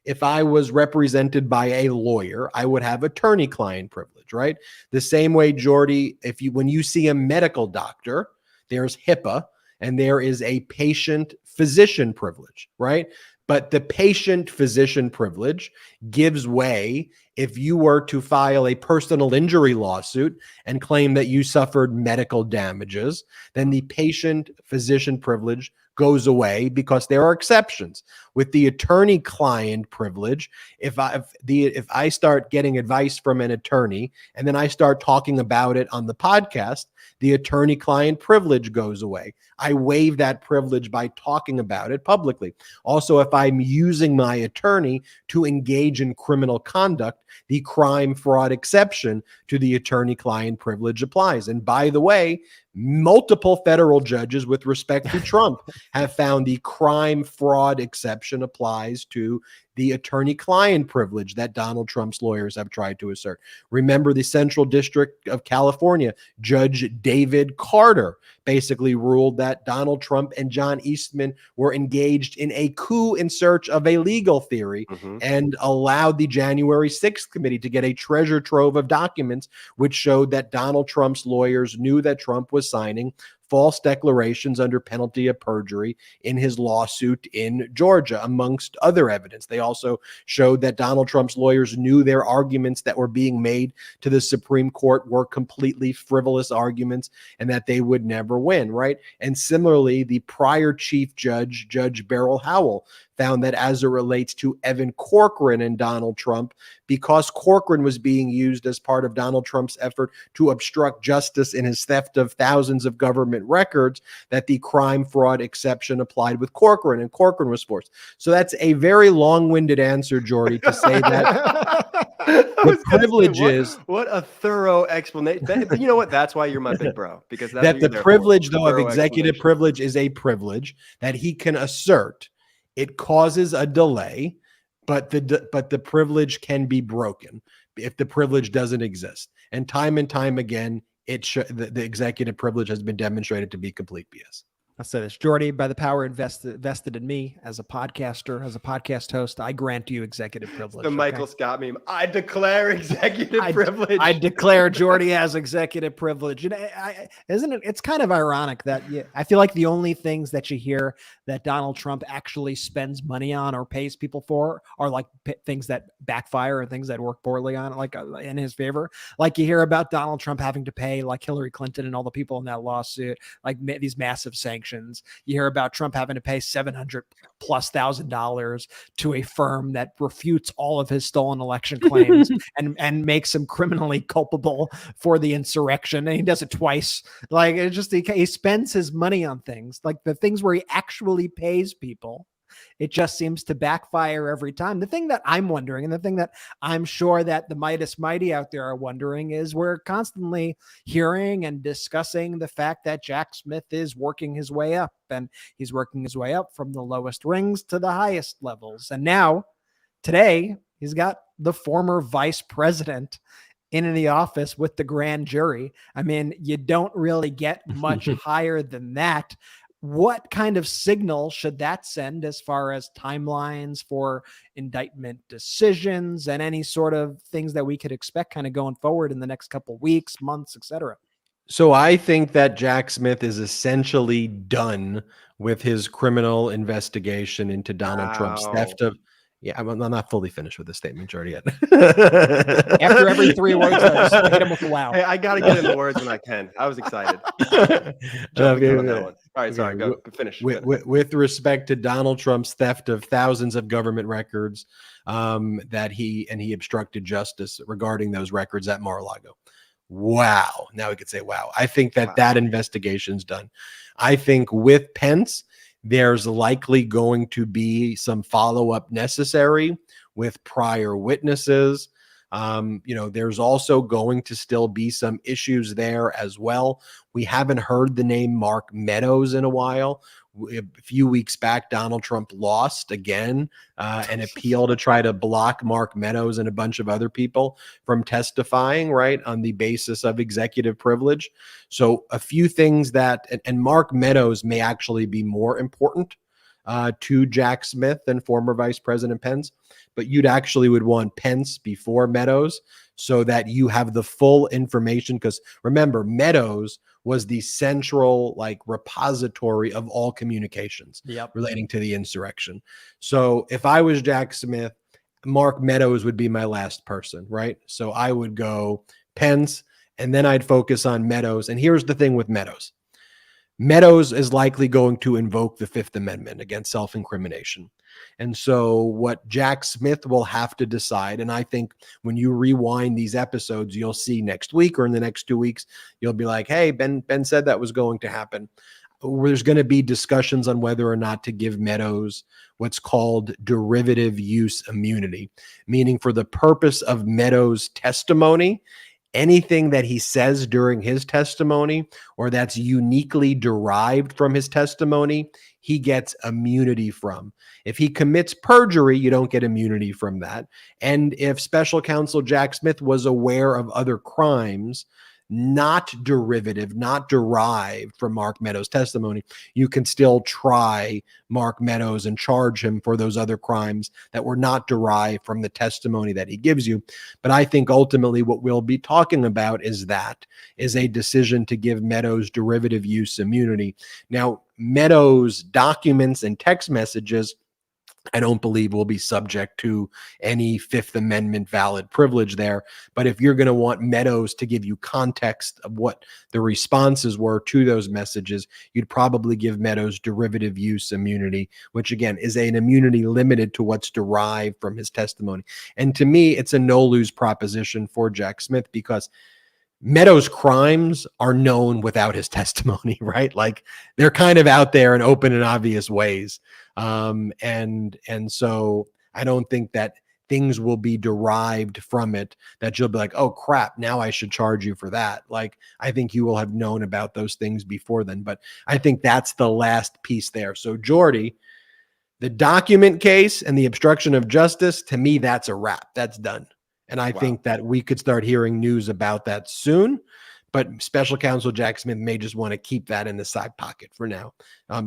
if I was represented by a lawyer, I would have attorney-client privilege, right? The same way, Jordy, when you see a medical doctor, there's HIPAA, and there is a patient-physician privilege, right? But the patient-physician privilege gives way if you were to file a personal injury lawsuit and claim that you suffered medical damages. Then the patient-physician privilege goes away because there are exceptions. With the attorney-client privilege, if I start getting advice from an attorney and then I start talking about it on the podcast, the attorney-client privilege goes away. I waive that privilege by talking about it publicly. Also, if I'm using my attorney to engage in criminal conduct, the crime fraud exception to the attorney-client privilege applies. And by the way, multiple federal judges with respect to Trump have found the crime fraud exception applies to the attorney-client privilege that Donald Trump's lawyers have tried to assert. Remember, the Central District of California, Judge David Carter basically ruled that Donald Trump and John Eastman were engaged in a coup in search of a legal theory and allowed the January 6th committee to get a treasure trove of documents which showed that Donald Trump's lawyers knew that Trump was signing false declarations under penalty of perjury in his lawsuit in Georgia, amongst other evidence. They also showed that Donald Trump's lawyers knew their arguments that were being made to the Supreme Court were completely frivolous arguments and that they would never win, right? And similarly, the prior chief judge, Judge Beryl Howell, found that as it relates to Evan Corcoran and Donald Trump, because Corcoran was being used as part of Donald Trump's effort to obstruct justice in his theft of thousands of government records, that the crime fraud exception applied with Corcoran, and Corcoran was forced. So that's a very long-winded answer, Jordy, to say that the privileges. What a thorough explanation. You know what? That's why you're my big bro, because that's that what you're the there privilege, for. though, of Thorough executive explanation. privilege is a privilege that he can assert. It causes a delay, but the privilege can be broken if the privilege doesn't exist. And time again, the executive privilege has been demonstrated to be complete BS. I'll say this, Jordy, by the power vested in me as a podcaster, as a podcast host, I grant you executive privilege. The Michael Scott meme. I declare executive privilege. I declare Jordy has executive privilege. And isn't it? It's kind of ironic that I feel like the only things that you hear that Donald Trump actually spends money on or pays people for are like things that backfire and things that work poorly on, like in his favor. Like you hear about Donald Trump having to pay like Hillary Clinton and all the people in that lawsuit, like these massive sanctions. You hear about Trump having to pay $700,000+ to a firm that refutes all of his stolen election claims and makes him criminally culpable for the insurrection. And he does it twice. Like it's just, he spends his money on things like the things where he actually pays people. It just seems to backfire every time. The thing that I'm wondering, and the thing that I'm sure that the Midas Mighty out there are wondering, is we're constantly hearing and discussing the fact that Jack Smith is working his way up, and he's working his way up from the lowest rings to the highest levels. And now, today, he's got the former vice president in the office with the grand jury. I mean, you don't really get much higher than that. What kind of signal should that send as far as timelines for indictment decisions and any sort of things that we could expect kind of going forward in the next couple of weeks, months, etc.? So I think that Jack Smith is essentially done with his criminal investigation into Donald Trump's theft of. Yeah, I'm not fully finished with the statement, Jordy, yet. After every 3 words, I hit him with the wow. Hey, I got to get in the words when I can. I was excited. All right, sorry, go finish. With respect to Donald Trump's theft of thousands of government records, that he obstructed justice regarding those records at Mar-a-Lago. Wow. Now we could say, wow. I think that investigation's done. I think with Pence, there's likely going to be some follow-up necessary with prior witnesses. There's also going to still be some issues there as well. We haven't heard the name Mark Meadows in a while. A few weeks back, Donald Trump lost again an appeal to try to block Mark Meadows and a bunch of other people from testifying, right, on the basis of executive privilege. So a few things that, and Mark Meadows may actually be more important to Jack Smith than former Vice President Pence, but you'd actually would want Pence before Meadows so that you have the full information. Because remember, Meadows was the central repository of all communications relating to the insurrection. So if I was Jack Smith, Mark Meadows would be my last person, right? So I would go Pence, and then I'd focus on Meadows. And here's the thing with Meadows. Meadows is likely going to invoke the Fifth Amendment against self-incrimination. And so what Jack Smith will have to decide, and I think when you rewind these episodes, you'll see next week or in the next 2 weeks, you'll be like, hey, Ben said that was going to happen. There's going to be discussions on whether or not to give Meadows what's called derivative use immunity, meaning for the purpose of Meadows' testimony, anything that he says during his testimony or that's uniquely derived from his testimony, he gets immunity from. If he commits perjury, you don't get immunity from that. And if special counsel Jack Smith was aware of other crimes, not derivative, not derived from Mark Meadows' testimony, you can still try Mark Meadows and charge him for those other crimes that were not derived from the testimony that he gives you. But I think ultimately what we'll be talking about is a decision to give Meadows derivative use immunity. Now, Meadows' documents and text messages I don't believe will be subject to any Fifth Amendment valid privilege there. But if you're going to want Meadows to give you context of what the responses were to those messages, you'd probably give Meadows derivative use immunity, which again is an immunity limited to what's derived from his testimony. And to me, it's a no-lose proposition for Jack Smith because Meadows' crimes are known without his testimony, right? Like they're kind of out there in open and obvious ways. And so I don't think that things will be derived from it that you'll be like, oh crap, now I should charge you for that. Like, I think you will have known about those things before then, but I think that's the last piece there. So Jordy, the document case and the obstruction of justice, to me, that's a wrap. That's done. And I think that we could start hearing news about that soon, but special counsel Jack Smith may just want to keep that in the side pocket for now,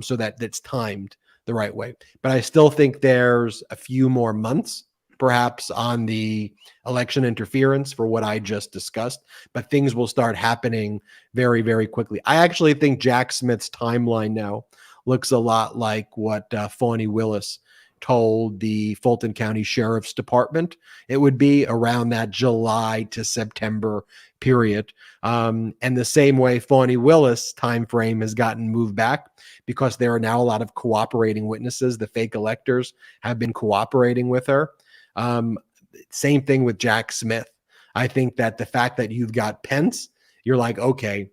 so that it's timed the right way. But I still think there's a few more months, perhaps, on the election interference for what I just discussed, but things will start happening very, very quickly. I actually think Jack Smith's timeline now looks a lot like what Fani Willis told the Fulton County Sheriff's Department it would be around that July to September period. And the same way Fani Willis' time frame has gotten moved back because there are now a lot of cooperating witnesses. The fake electors have been cooperating with her. Same thing with Jack Smith. I think that the fact that you've got Pence, you're like, okay,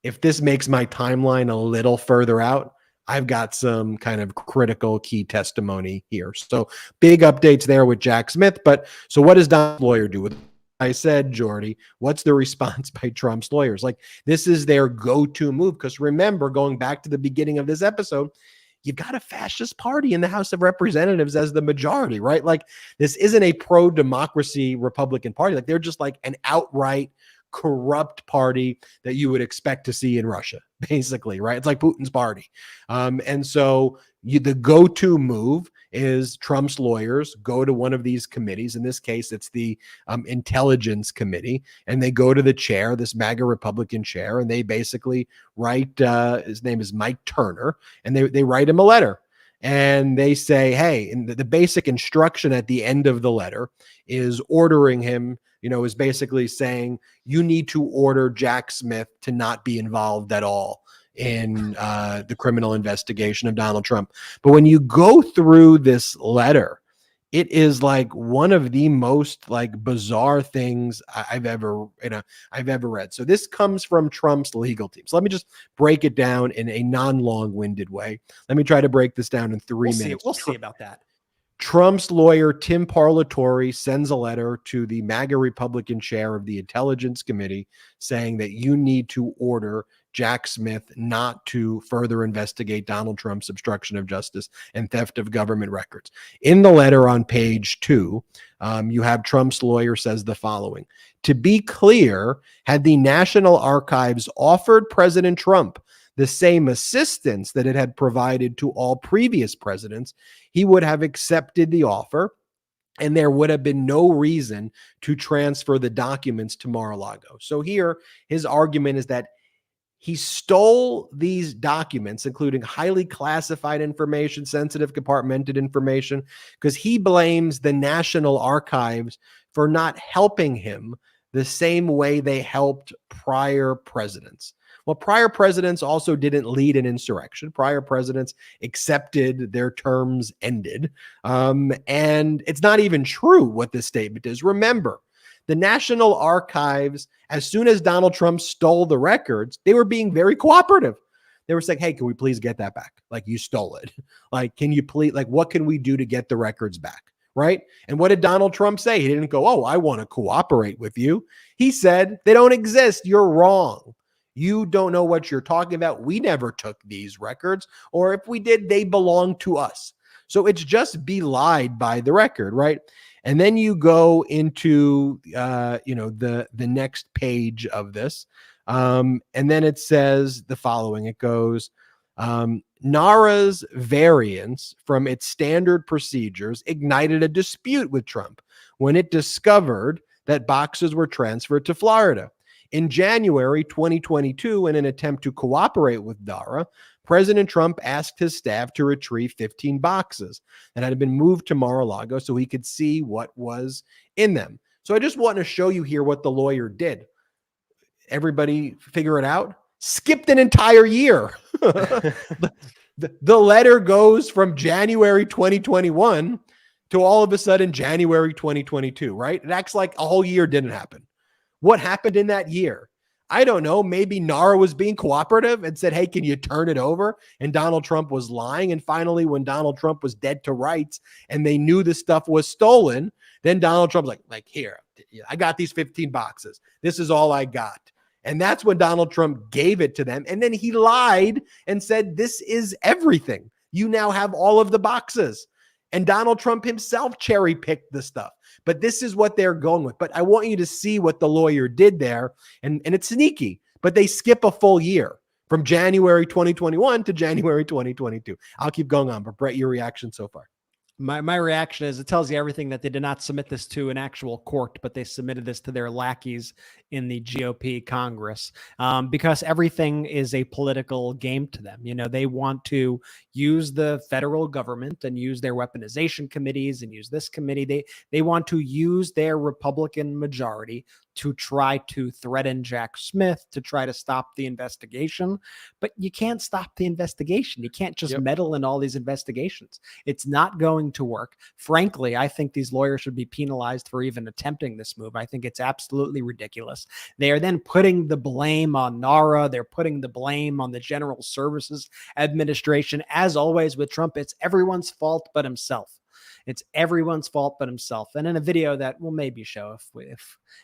if this makes my timeline a little further out, I've got some kind of critical key testimony here. So big updates there with Jack Smith. But so what does Donald's lawyer do with it? I said, Jordy, what's the response by Trump's lawyers? Like, this is their go-to move. Because remember, going back to the beginning of this episode, you've got a fascist party in the House of Representatives as the majority, right? Like, this isn't a pro-democracy Republican party. Like, they're just like an outright corrupt party that you would expect to see in Russia, basically, right? It's like Putin's party. And so the go-to move is Trump's lawyers go to one of these committees. In this case, it's the Intelligence Committee, and they go to the chair, this MAGA Republican chair, and they basically write, his name is Mike Turner, and they write him a letter. And they say, hey, and the basic instruction at the end of the letter is ordering him, is basically saying you need to order Jack Smith to not be involved at all in the criminal investigation of Donald Trump. But when you go through this letter, it is like one of the most like bizarre things I've ever read. So this comes from Trump's legal team. So let me just break it down in a non-long-winded way. Let me try to break this down in 3 minutes. We'll see about that. Trump's lawyer, Tim Parlatore, sends a letter to the MAGA Republican chair of the Intelligence Committee saying that you need to order Jack Smith not to further investigate Donald Trump's obstruction of justice and theft of government records. In the letter on page 2, you have Trump's lawyer says the following: to be clear, had the National Archives offered President Trump the same assistance that it had provided to all previous presidents, he would have accepted the offer, and there would have been no reason to transfer the documents to Mar-a-Lago. So here, his argument is that he stole these documents, including highly classified information, sensitive compartmented information, because he blames the National Archives for not helping him the same way they helped prior presidents. Well, prior presidents also didn't lead an insurrection. Prior presidents accepted their terms ended. And it's not even true what this statement is. Remember, the National Archives, as soon as Donald Trump stole the records, they were being very cooperative. They were saying, hey, can we please get that back? Like, you stole it. Like, can you please, like, what can we do to get the records back? Right? And what did Donald Trump say? He didn't go, oh, I want to cooperate with you. He said, they don't exist. You're wrong. You don't know what you're talking about. We never took these records, or if we did, they belong to us. So it's just belied by the record, right? And then you go into, the next page of this, and then it says the following. It goes, NARA's variance from its standard procedures ignited a dispute with Trump when it discovered that boxes were transferred to Florida. In January 2022, in an attempt to cooperate with NARA, President Trump asked his staff to retrieve 15 boxes that had been moved to Mar-a-Lago so he could see what was in them. So I just want to show you here what the lawyer did. Everybody figure it out? Skipped an entire year. The letter goes from January 2021 to all of a sudden January 2022, right? It acts like a whole year didn't happen. What happened in that year? I don't know. Maybe NARA was being cooperative and said, hey, can you turn it over? And Donald Trump was lying. And finally, when Donald Trump was dead to rights and they knew the stuff was stolen, then Donald Trump's like, here, I got these 15 boxes. This is all I got. And that's when Donald Trump gave it to them. And then he lied and said, this is everything. You now have all of the boxes. And Donald Trump himself cherry picked the stuff. But this is what they're going with. But I want you to see what the lawyer did there. And it's sneaky, but they skip a full year from January 2021 to January 2022. I'll keep going on, but Brett, your reaction so far? My reaction is it tells you everything that they did not submit this to an actual court, but they submitted this to their lackeys in the GOP Congress because everything is a political game to them. You know, they want to use the federal government and use their weaponization committees and use this committee. They want to use their Republican majority to try to threaten Jack Smith, to try to stop the investigation. But you can't stop the investigation. You can't just meddle in all these investigations. It's not going to work. Frankly, I think these lawyers should be penalized for even attempting this move. I think it's absolutely ridiculous. They are then putting the blame on NARA. They're putting the blame on the General Services Administration. As always with Trump, it's everyone's fault but himself. It's everyone's fault but himself. And in a video that we'll maybe show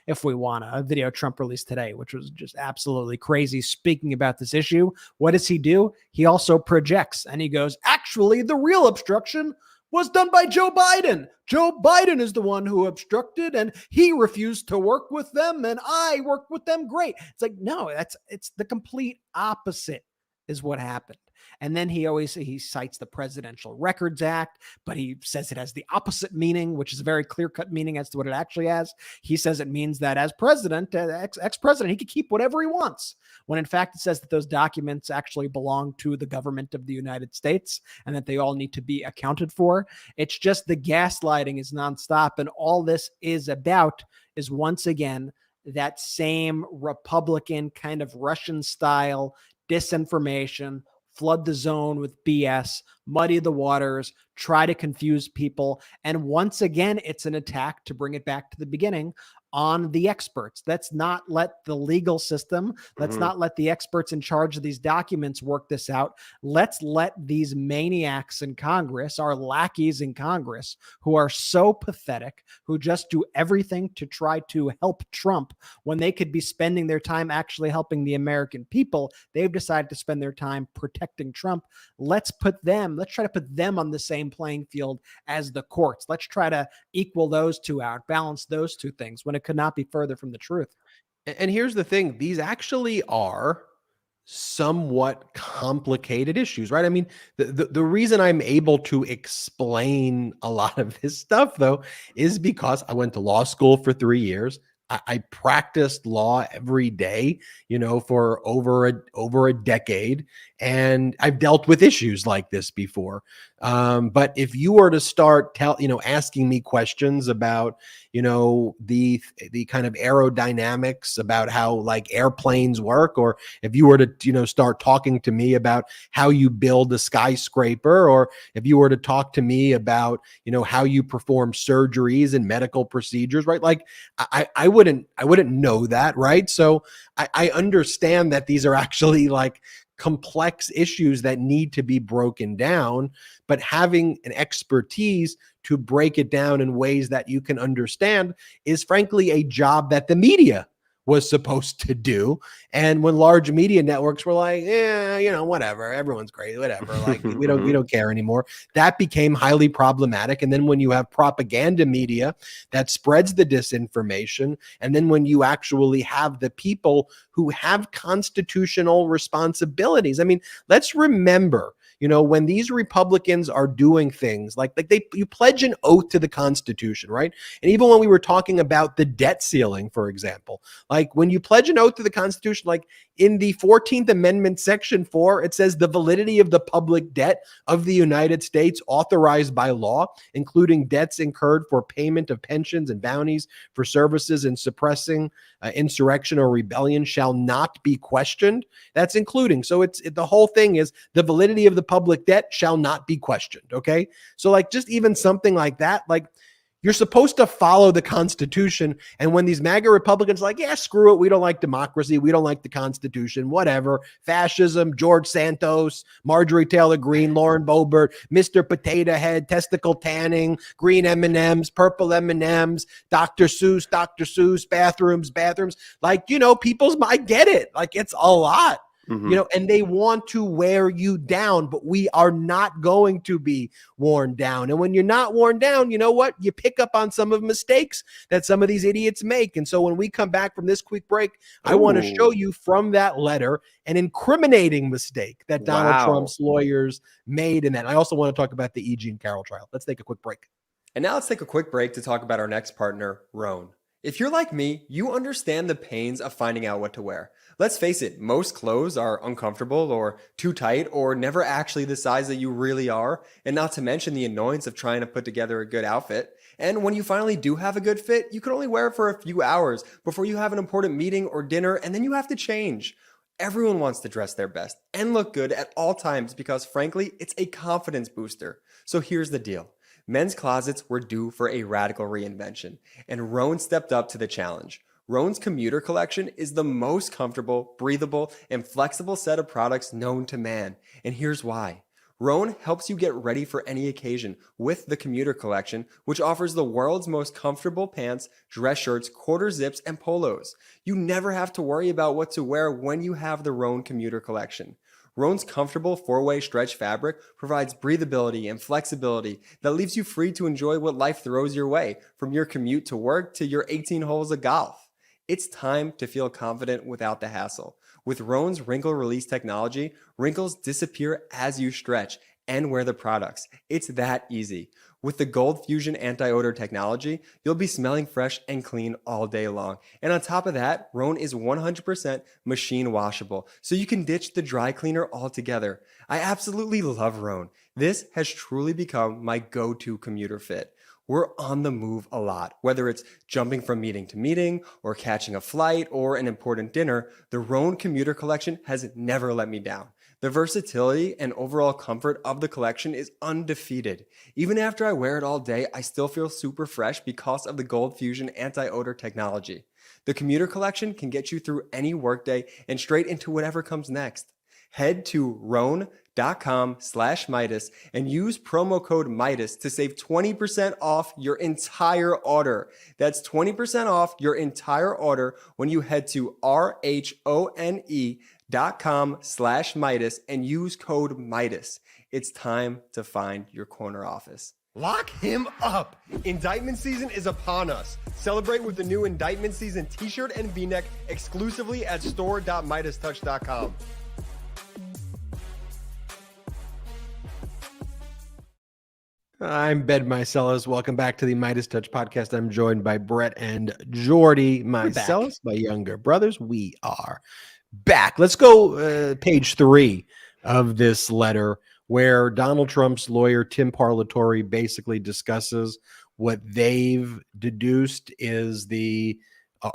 if we want, a video Trump released today, which was just absolutely crazy, speaking about this issue. What does he do? He also projects and he goes, actually, the real obstruction was done by Joe Biden. Joe Biden is the one who obstructed and he refused to work with them and I worked with them. Great. It's like, no, it's the complete opposite is what happened. And then he cites the Presidential Records Act, but he says it has the opposite meaning, which is a very clear-cut meaning as to what it actually has. He says it means that as president, ex-president, he could keep whatever he wants, when in fact it says that those documents actually belong to the government of the United States and that they all need to be accounted for. It's just the gaslighting is nonstop, and all this is about is once again that same Republican kind of Russian-style disinformation, flood the zone with BS, muddy the waters, try to confuse people. And once again, it's an attack, to bring it back to the beginning, on the experts. Let's not let the legal system, let's not let the experts in charge of these documents work this out. Let's let these maniacs in Congress, our lackeys in Congress, who are so pathetic, who just do everything to try to help Trump when they could be spending their time actually helping the American people. They've decided to spend their time protecting Trump. Let's try to put them on the same playing field as the courts. Let's try to equal those two out, balance those two things, when it could not be further from the truth. And here's the thing. These actually are somewhat complicated issues, right? I mean, the reason I'm able to explain a lot of this stuff, though, is because I went to law school for 3 years. I practiced law every day, for over a decade, and I've dealt with issues like this before. But if you were to start asking me questions about, the kind of aerodynamics about how like airplanes work, or if you were to, start talking to me about how you build a skyscraper, or if you were to talk to me about, how you perform surgeries and medical procedures, right? Like I wouldn't know that, right? So I understand that these are actually like complex issues that need to be broken down, but having an expertise to break it down in ways that you can understand is frankly a job that the media was supposed to do. And when large media networks were like, whatever, everyone's crazy, whatever, like we don't care anymore, that became highly problematic. And then when you have propaganda media that spreads the disinformation, and then when you actually have the people who have constitutional responsibilities, I mean, let's remember, You know, when these Republicans are doing things like you pledge an oath to the Constitution, right? And even when we were talking about the debt ceiling, for example, like when you pledge an oath to the Constitution, like in the 14th Amendment, Section 4, it says the validity of the public debt of the United States authorized by law, including debts incurred for payment of pensions and bounties for services in suppressing insurrection or rebellion, shall not be questioned. That's including. So the whole thing is the validity of the public debt shall not be questioned. Okay. So like just even something like that, like you're supposed to follow the Constitution. And when these MAGA Republicans are like, yeah, screw it. We don't like democracy. We don't like the Constitution, whatever. Fascism, George Santos, Marjorie Taylor Greene, Lauren Boebert, Mr. Potato Head, testicle tanning, green M&Ms, purple M&Ms, Dr. Seuss, bathrooms. Like, you know, I get it. Like it's a lot. You know, and they want to wear you down, but we are not going to be worn down. And when you're not worn down, you know what? You pick up on some of the mistakes that some of these idiots make. And so when we come back from this quick break, I want to show you from that letter an incriminating mistake that Donald Trump's lawyers made in that. I also want to talk about the E. Jean Carroll trial. Let's take a quick break. And now let's take a quick break to talk about our next partner, Rhone. If you're like me, you understand the pains of finding out what to wear. Let's face it, most clothes are uncomfortable or too tight or never actually the size that you really are, and not to mention the annoyance of trying to put together a good outfit. And when you finally do have a good fit, you can only wear it for a few hours before you have an important meeting or dinner, and then you have to change. Everyone wants to dress their best and look good at all times because, frankly, it's a confidence booster. So here's the deal. Men's closets were due for a radical reinvention, and Rhone stepped up to the challenge. Rhone's commuter collection is the most comfortable, breathable, and flexible set of products known to man. And here's why. Rhone helps you get ready for any occasion with the commuter collection, which offers the world's most comfortable pants, dress shirts, quarter zips, and polos. You never have to worry about what to wear when you have the Rhone commuter collection. Rhone's comfortable 4-way stretch fabric provides breathability and flexibility that leaves you free to enjoy what life throws your way, from your commute to work to your 18 holes of golf. It's time to feel confident without the hassle. With Rhone's wrinkle release technology, wrinkles disappear as you stretch and wear the products. It's that easy. With the Gold Fusion anti-odor technology, you'll be smelling fresh and clean all day long. And on top of that, Rhone is 100% machine washable, so you can ditch the dry cleaner altogether. I absolutely love Rhone. This has truly become my go-to commuter fit. We're on the move a lot. Whether it's jumping from meeting to meeting or catching a flight or an important dinner, the Rhone commuter collection has never let me down. The versatility and overall comfort of the collection is undefeated. Even after I wear it all day, I still feel super fresh because of the Gold Fusion anti-odor technology. The commuter collection can get you through any workday and straight into whatever comes next. Head to Rhone.com/Midas and use promo code Midas to save 20% off your entire order. That's 20% off your entire order when you head to RHONE.com/Midas and use code Midas. It's time to find your corner office. Lock him up! Indictment season is upon us. Celebrate with the new Indictment season t-shirt and v-neck exclusively at store.midastouch.com. I'm Ben Meiselas. Welcome back to the Midas Touch podcast. I'm joined by Brett and Jordy Meiselas, my younger brothers. We are back. Let's go page 3 of this letter, where Donald Trump's lawyer, Tim Parlatore, basically discusses what they've deduced is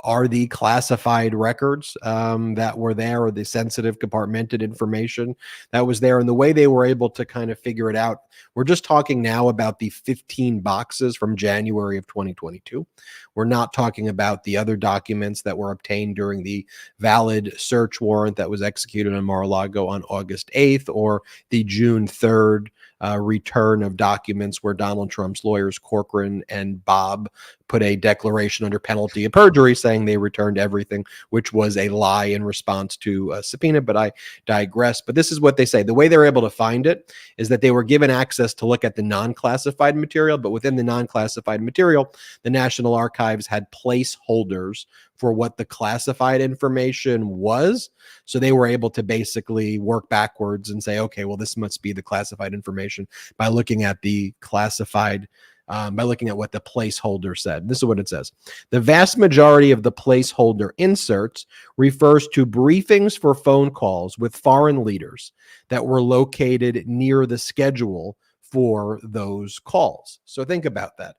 are the classified records that were there, or the sensitive compartmented information that was there, and the way they were able to kind of figure it out. We're just talking now about the 15 boxes from January of 2022. We're not talking about the other documents that were obtained during the valid search warrant that was executed on Mar-a-Lago on August 8th, or the June 3rd return of documents where Donald Trump's lawyers, Corcoran and Bob, put a declaration under penalty of perjury saying they returned everything, which was a lie in response to a subpoena, but I digress. But this is what they say. The way they were able to find it is that they were given access to look at the non-classified material, but within the non-classified material, the National Archives had placeholders for what the classified information was. So they were able to basically work backwards and say, okay, well, this must be the classified information by looking at the classified, by looking at what the placeholder said. This is what it says. The vast majority of the placeholder inserts refers to briefings for phone calls with foreign leaders that were located near the schedule for those calls. So think about that.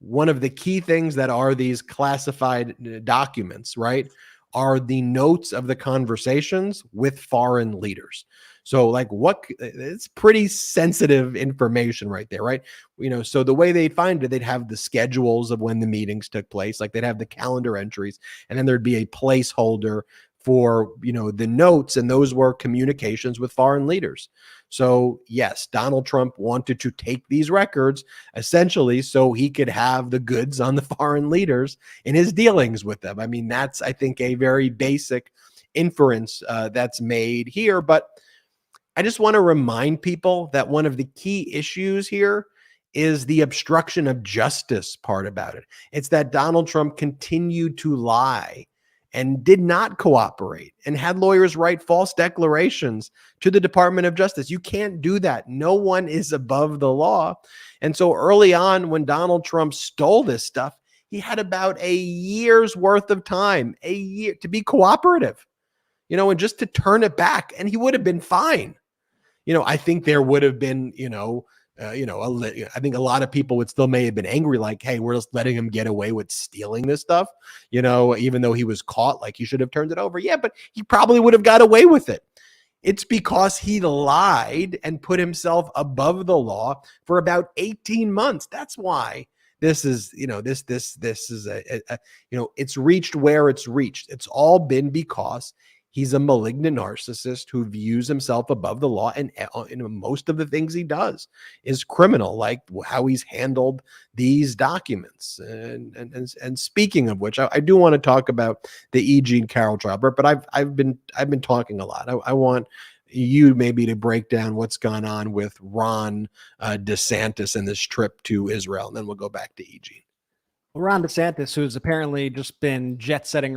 One of the key things that are these classified documents, right, are the notes of the conversations with foreign leaders. So like it's pretty sensitive information right there, right? You know, so the way they'd find it, they'd have the schedules of when the meetings took place, like they'd have the calendar entries, and then there'd be a placeholder for, you know, the notes, and those were communications with foreign leaders. So yes, Donald Trump wanted to take these records essentially so he could have the goods on the foreign leaders in his dealings with them. I mean, that's, I think, a very basic inference that's made here. But I just want to remind people that one of the key issues here is the obstruction of justice part about it. It's that Donald Trump continued to lie and did not cooperate and had lawyers write false declarations to the Department of Justice. You can't do that. No one is above the law. And so early on, when Donald Trump stole this stuff, he had about a year's worth of time, a year, to be cooperative, you know, and just to turn it back, and he would have been fine. You know, I think there would have been, I think a lot of people would still may have been angry, like, hey, we're just letting him get away with stealing this stuff, you know, even though he was caught, like he should have turned it over. Yeah, but he probably would have got away with it. It's because he lied and put himself above the law for about 18 months. That's why this is, you know, this is it's reached where it's reached. It's all been because he's a malignant narcissist who views himself above the law, and most of the things he does is criminal, like how he's handled these documents. And speaking of which, I do want to talk about the E. Jean Carroll trial, but I've been talking a lot. I want you maybe to break down what's gone on with Ron DeSantis and this trip to Israel, and then we'll go back to E. Jean. Ron DeSantis, who's apparently just been jet setting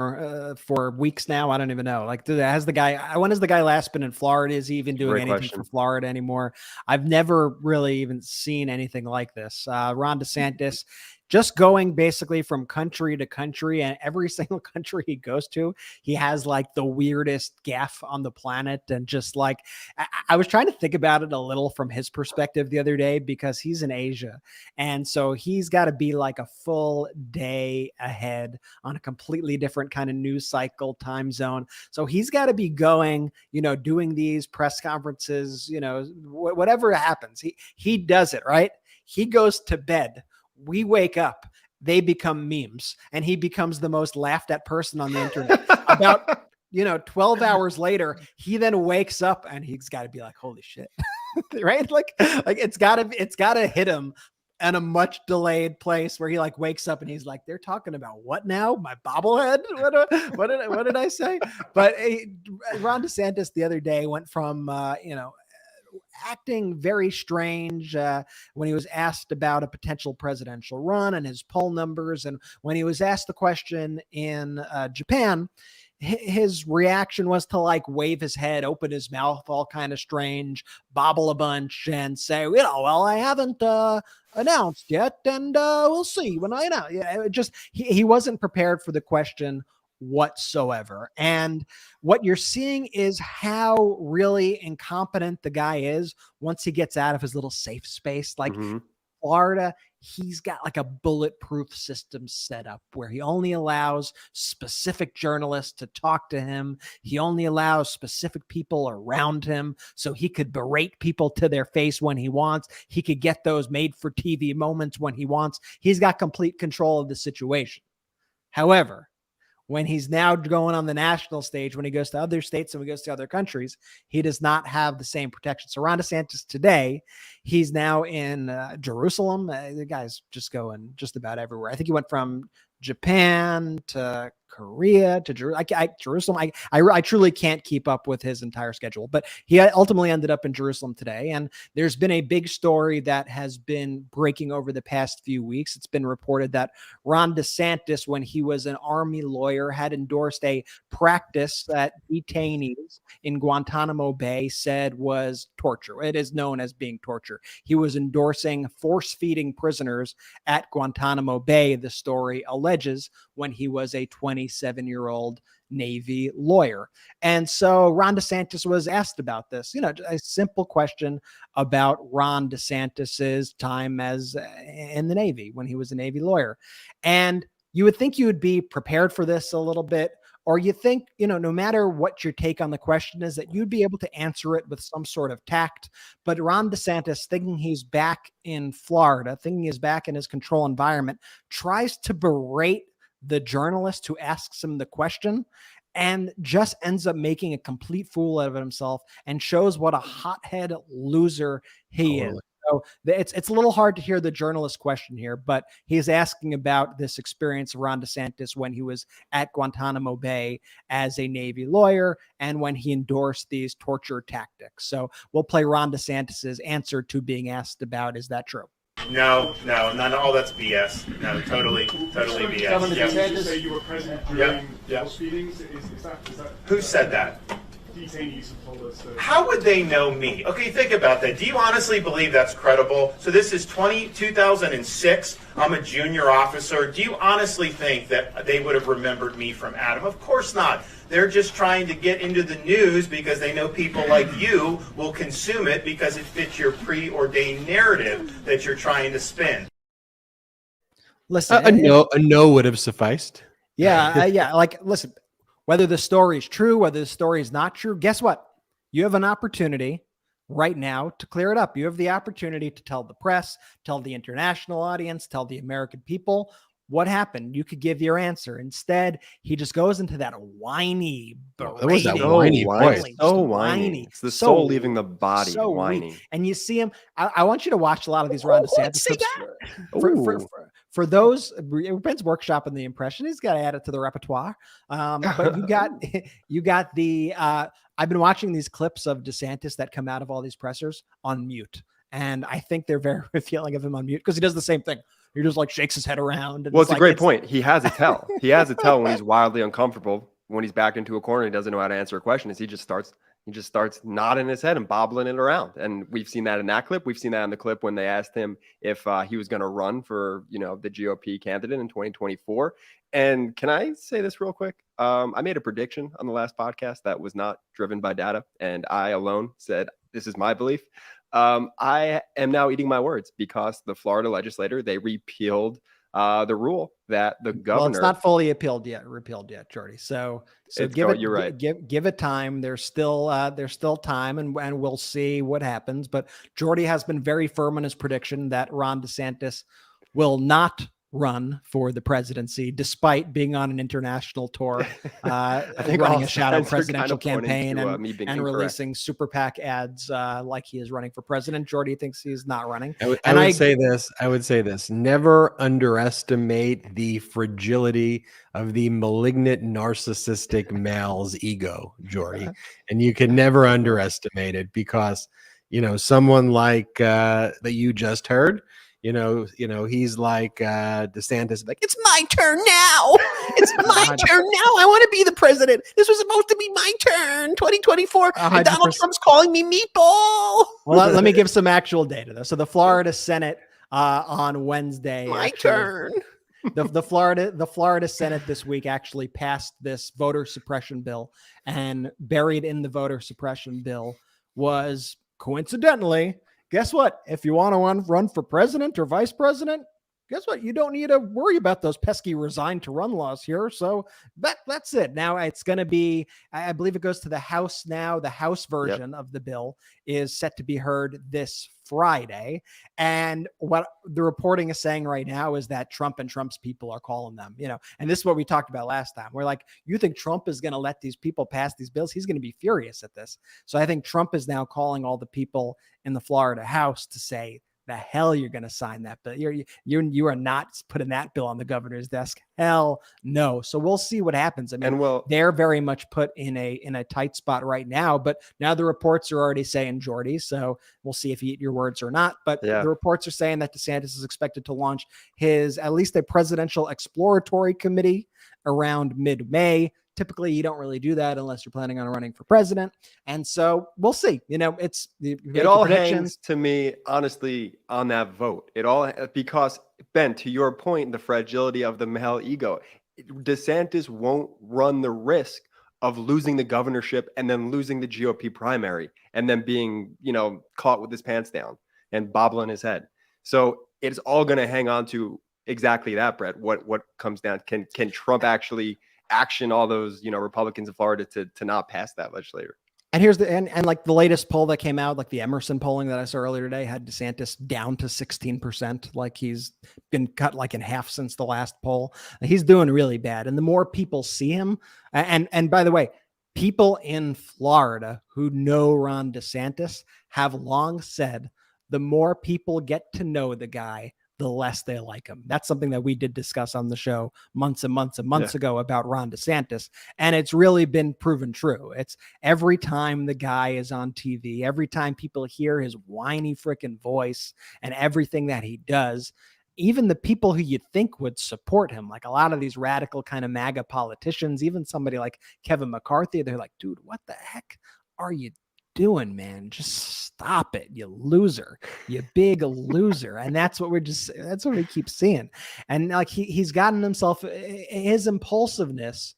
for weeks now. I don't even know. Like, when has the guy last been in Florida? Is he even doing anything for Florida anymore? I've never really even seen anything like this. Ron DeSantis just going basically from country to country, and every single country he goes to, he has like the weirdest gaffe on the planet. And just like, I was trying to think about it a little from his perspective the other day, because he's in Asia. And so he's got to be like a full day ahead on a completely different kind of news cycle time zone. So he's got to be going, you know, doing these press conferences, you know, whatever happens, he does it, right? He goes to bed. We wake up, they become memes, and he becomes the most laughed at person on the internet. About, 12 hours later, he then wakes up and he's got to be like, holy shit, right? Like it's gotta hit him in a much delayed place where he like wakes up and he's like, they're talking about what now? My bobblehead? What did I say? But Ron DeSantis the other day went from, acting very strange when he was asked about a potential presidential run and his poll numbers. And when he was asked the question in Japan, his reaction was to like wave his head, open his mouth, all kind of strange, bobble a bunch and say, well, I haven't announced yet, and we'll see when I announce. Yeah, he wasn't prepared for the question whatsoever. And what you're seeing is how really incompetent the guy is once he gets out of his little safe space. Like Florida, he's got like a bulletproof system set up where he only allows specific journalists to talk to him. He only allows specific people around him so he could berate people to their face when he wants. He could get those made for TV moments when he wants. He's got complete control of the situation. However, when he's now going on the national stage, when he goes to other states and when he goes to other countries, he does not have the same protection. So Ron DeSantis today, he's now in Jerusalem. The guy's just going just about everywhere. I think he went from Japan to Korea to Jerusalem. I truly can't keep up with his entire schedule, but he ultimately ended up in Jerusalem today. And there's been a big story that has been breaking over the past few weeks. It's been reported that Ron DeSantis, when he was an Army lawyer, had endorsed a practice that detainees in Guantanamo Bay said was torture. It is known as being torture. He was endorsing force feeding prisoners at Guantanamo Bay, the story alleges, when he was a 27-year-old Navy lawyer. And so Ron DeSantis was asked about this, a simple question about Ron DeSantis's time as in the Navy when he was a Navy lawyer. And you would think you would be prepared for this a little bit, or you think, no matter what your take on the question is, that you'd be able to answer it with some sort of tact. But Ron DeSantis, thinking he's back in Florida, thinking he's back in his control environment, tries to berate the journalist who asks him the question and just ends up making a complete fool out of himself and shows what a hothead loser he is. So it's a little hard to hear the journalist question here, but he's asking about this experience of Ron DeSantis when he was at Guantanamo Bay as a Navy lawyer and when he endorsed these torture tactics. So we'll play Ron DeSantis's answer to being asked about, is that true? No, none. All that's BS. No, totally BS. Governor DeSantis, say you were present during those feedings. Is that Who said that? Detainees have told us that. How would they know me? Okay, think about that. Do you honestly believe that's credible? So this is 2006. I'm a junior officer. Do you honestly think that they would have remembered me from Adam? Of course not. They're just trying to get into the news because they know people like you will consume it because it fits your preordained narrative that you're trying to spin. Listen, a no would have sufficed. Yeah. Listen, whether the story is true, whether the story is not true, guess what? You have an opportunity right now to clear it up. You have the opportunity to tell the press, tell the international audience, tell the American people what happened. You could give your answer. Instead, he just goes into that whiny, whiny voice. So whiny. It's the soul leaving the body. So whiny. Weak. And you see him. I want you to watch a lot of these Ron DeSantis clips. For those, Ben's workshopping the impression. He's got to add it to the repertoire. But you got the. I've been watching these clips of DeSantis that come out of all these pressers on mute, and I think they're very revealing of him on mute because he does the same thing. He just shakes his head around. And well, it's a great point. He has a tell. He has a tell when he's wildly uncomfortable. When he's backed into a corner, he doesn't know how to answer a question. He just starts nodding his head and bobbling it around. And we've seen that in that clip. We've seen that in the clip when they asked him if he was going to run for, the GOP candidate in 2024. And can I say this real quick? I made a prediction on the last podcast that was not driven by data. And I alone said, this is my belief. I am now eating my words because the Florida legislature, they repealed the rule that the governor. Well, it's not fully repealed yet, Jordy. So give it. You're right. Give it time. There's still time, and we'll see what happens. But Jordy has been very firm in his prediction that Ron DeSantis will not run for the presidency, despite being on an international tour, running a shadow presidential campaign and releasing super PAC ads like he is running for president. Jordy thinks he's not running. I would say this: never underestimate the fragility of the malignant narcissistic male's ego, Jordy, and you can never underestimate it because someone like that you just heard. He's like DeSantis, like, it's my turn now. It's my turn now. I want to be the president. This was supposed to be my turn, 2024. And Donald Trump's calling me meatball. Well, let me give some actual data, though. So the Florida Senate on Wednesday. My turn. The Florida Senate this week actually passed this voter suppression bill, and buried in the voter suppression bill was, coincidentally, guess what? If you want to run for president or vice president, guess what? You don't need to worry about those pesky resign to run laws here. So that's it. Now it's going to be, I believe it goes to the House now. The House version of the bill is set to be heard this Friday. And what the reporting is saying right now is that Trump and Trump's people are calling them, and this is what we talked about last time. We're like, you think Trump is going to let these people pass these bills? He's going to be furious at this. So I think Trump is now calling all the people in the Florida House to say, the hell you're going to sign that bill. You are not putting that bill on the governor's desk. Hell no. So we'll see what happens. I mean, they're very much put in a tight spot right now, but now the reports are already saying Jordy. So we'll see if you eat your words or not. But the reports are saying that DeSantis is expected to launch at least a presidential exploratory committee around mid-May. Typically, you don't really do that unless you're planning on running for president. And so we'll see. It all hangs to me, honestly, on that vote. Because, Ben, to your point, the fragility of the male ego, DeSantis won't run the risk of losing the governorship and then losing the GOP primary and then being, caught with his pants down and bobbling his head. So it's all going to hang on to exactly that, Brett. What comes down? Can Trump actually action all those Republicans in Florida to not pass that legislature? And here's and like the latest poll that came out, like the Emerson polling that I saw earlier today, had DeSantis down to 16%. Like he's been cut like in half since the last poll. He's doing really bad. And the more people see him, and by the way, people in Florida who know Ron DeSantis have long said the more people get to know the guy, the less they like him. That's something that we did discuss on the show months and months and months ago about Ron DeSantis. And it's really been proven true. It's every time the guy is on TV, every time people hear his whiny freaking voice and everything that he does, even the people who you think would support him, like a lot of these radical kind of MAGA politicians, even somebody like Kevin McCarthy, they're like, dude, what the heck are you doing, man? Just stop it, you loser, you big loser. And that's what we keep seeing. And like he's gotten himself, his impulsiveness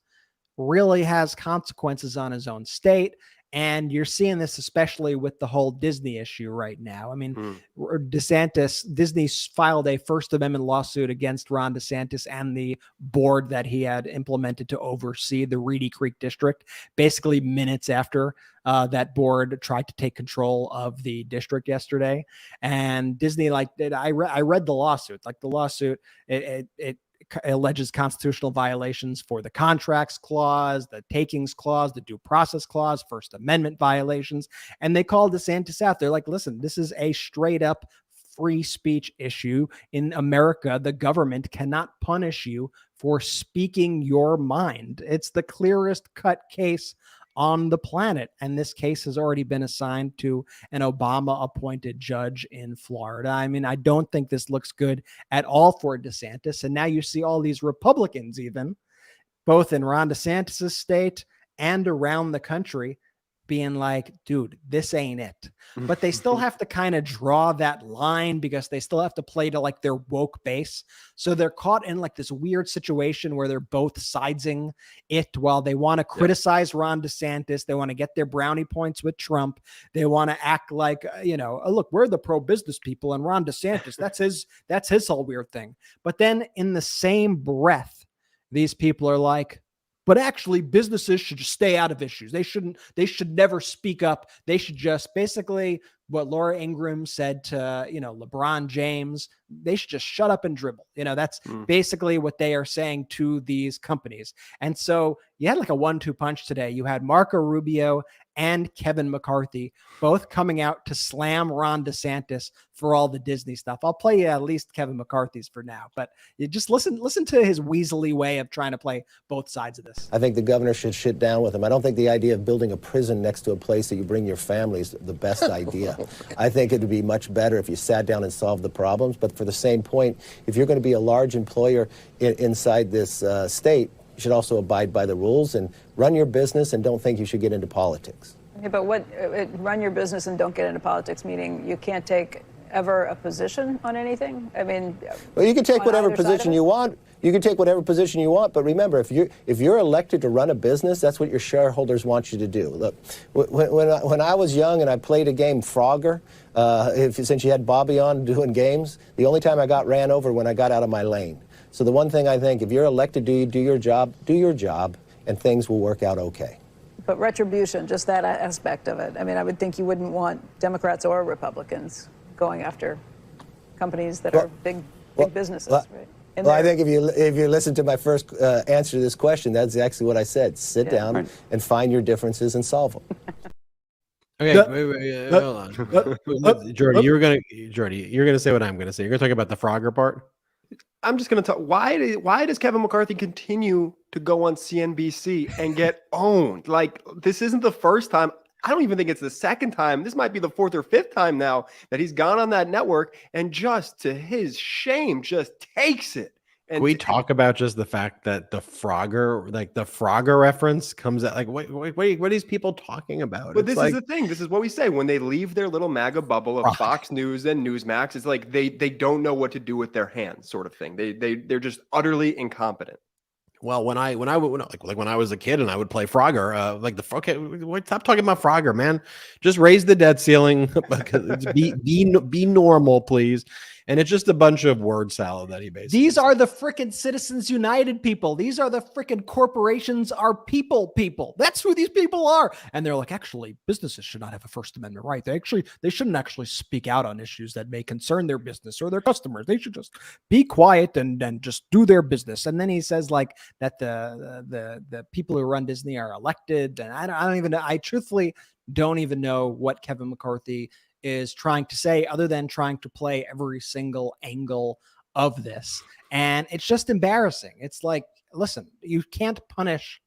really has consequences on his own state. And you're seeing this especially with the whole Disney issue right now. I mean, Disney filed a First Amendment lawsuit against Ron DeSantis and the board that he had implemented to oversee the Reedy Creek district, basically minutes after that board tried to take control of the district yesterday. And Disney, I read the lawsuit. Like the lawsuit, it alleges constitutional violations for the contracts clause, the takings clause, the due process clause, First Amendment violations. And they called DeSantis out. They're like, listen, this is a straight up free speech issue in America. The government cannot punish you for speaking your mind. It's the clearest cut case on the planet. And this case has already been assigned to an Obama appointed judge in Florida. I mean, I don't think this looks good at all for DeSantis. And now you see all these Republicans, even both in Ron DeSantis's state and around the country, being like, dude, this ain't it. But they still have to kind of draw that line because they still have to play to like their woke base. So they're caught in like this weird situation where they're both siding it while they want to criticize Ron DeSantis. They want to get their brownie points with Trump. They want to act like, oh, look, we're the pro-business people and Ron DeSantis, that's his whole weird thing. But then in the same breath, these people are like, but actually businesses should just stay out of issues. They should never speak up. They should just basically what Laura Ingraham said to, LeBron James, they should just shut up and dribble. That's basically what they are saying to these companies. And so you had like a 1-2 punch today. You had Marco Rubio and Kevin McCarthy both coming out to slam Ron DeSantis for all the Disney stuff. I'll play you at least Kevin McCarthy's for now, but you just listen to his weaselly way of trying to play both sides of this. I think the governor should sit down with him. I don't think the idea of building a prison next to a place that you bring your family is the best idea. I think it would be much better if you sat down and solved the problems. But for the same point, if you're going to be a large employer inside this state, you should also abide by the rules and run your business and don't think you should get into politics. Okay, but run your business and don't get into politics, meaning you can't take ever a position on anything? I mean, well, you can take whatever position you want. You can take whatever position you want, but remember, if you're elected to run a business, that's what your shareholders want you to do. Look, when I was young and I played a game Frogger, since you had Bobby on doing games, the only time I got ran over when I got out of my lane. So the one thing I think, if you're elected, do your job, and things will work out okay. But retribution, just that aspect of it. I mean, I would think you wouldn't want Democrats or Republicans going after companies that are big businesses, right? Well, I think if you listen to my first answer to this question, that's actually what I said. Sit down and find your differences and solve them. Okay, wait, hold on. Jordy, you're gonna say what I'm gonna say. You're gonna talk about the Frogger part. I'm just going to talk. Why does Kevin McCarthy continue to go on CNBC and get owned? Like, this isn't the first time. I don't even think it's the second time. This might be the fourth or fifth time now that he's gone on that network and just to his shame, just takes it. And Can we talk about just the fact that the Frogger reference comes out like, wait, what are these people talking about? But It's this is the thing. This is what we say when they leave their little MAGA bubble of Fox News and Newsmax. It's like they don't know what to do with their hands, sort of thing. They're just utterly incompetent. Well, when I was a kid and I would play Frogger, stop talking about Frogger, man. Just raise the debt ceiling. be normal, please. And it's just a bunch of word salad that he basically. These are the frickin' Citizens United people. These are the frickin' corporations are people. That's who these people are. And they're like, actually, businesses should not have a First Amendment right. They shouldn't actually speak out on issues that may concern their business or their customers. They should just be quiet and just do their business. And then he says like that the people who run Disney are elected. And I don't even know. I truthfully don't even know what Kevin McCarthy is trying to say other than trying to play every single angle of this. And it's just embarrassing. It's like, listen, you can't punish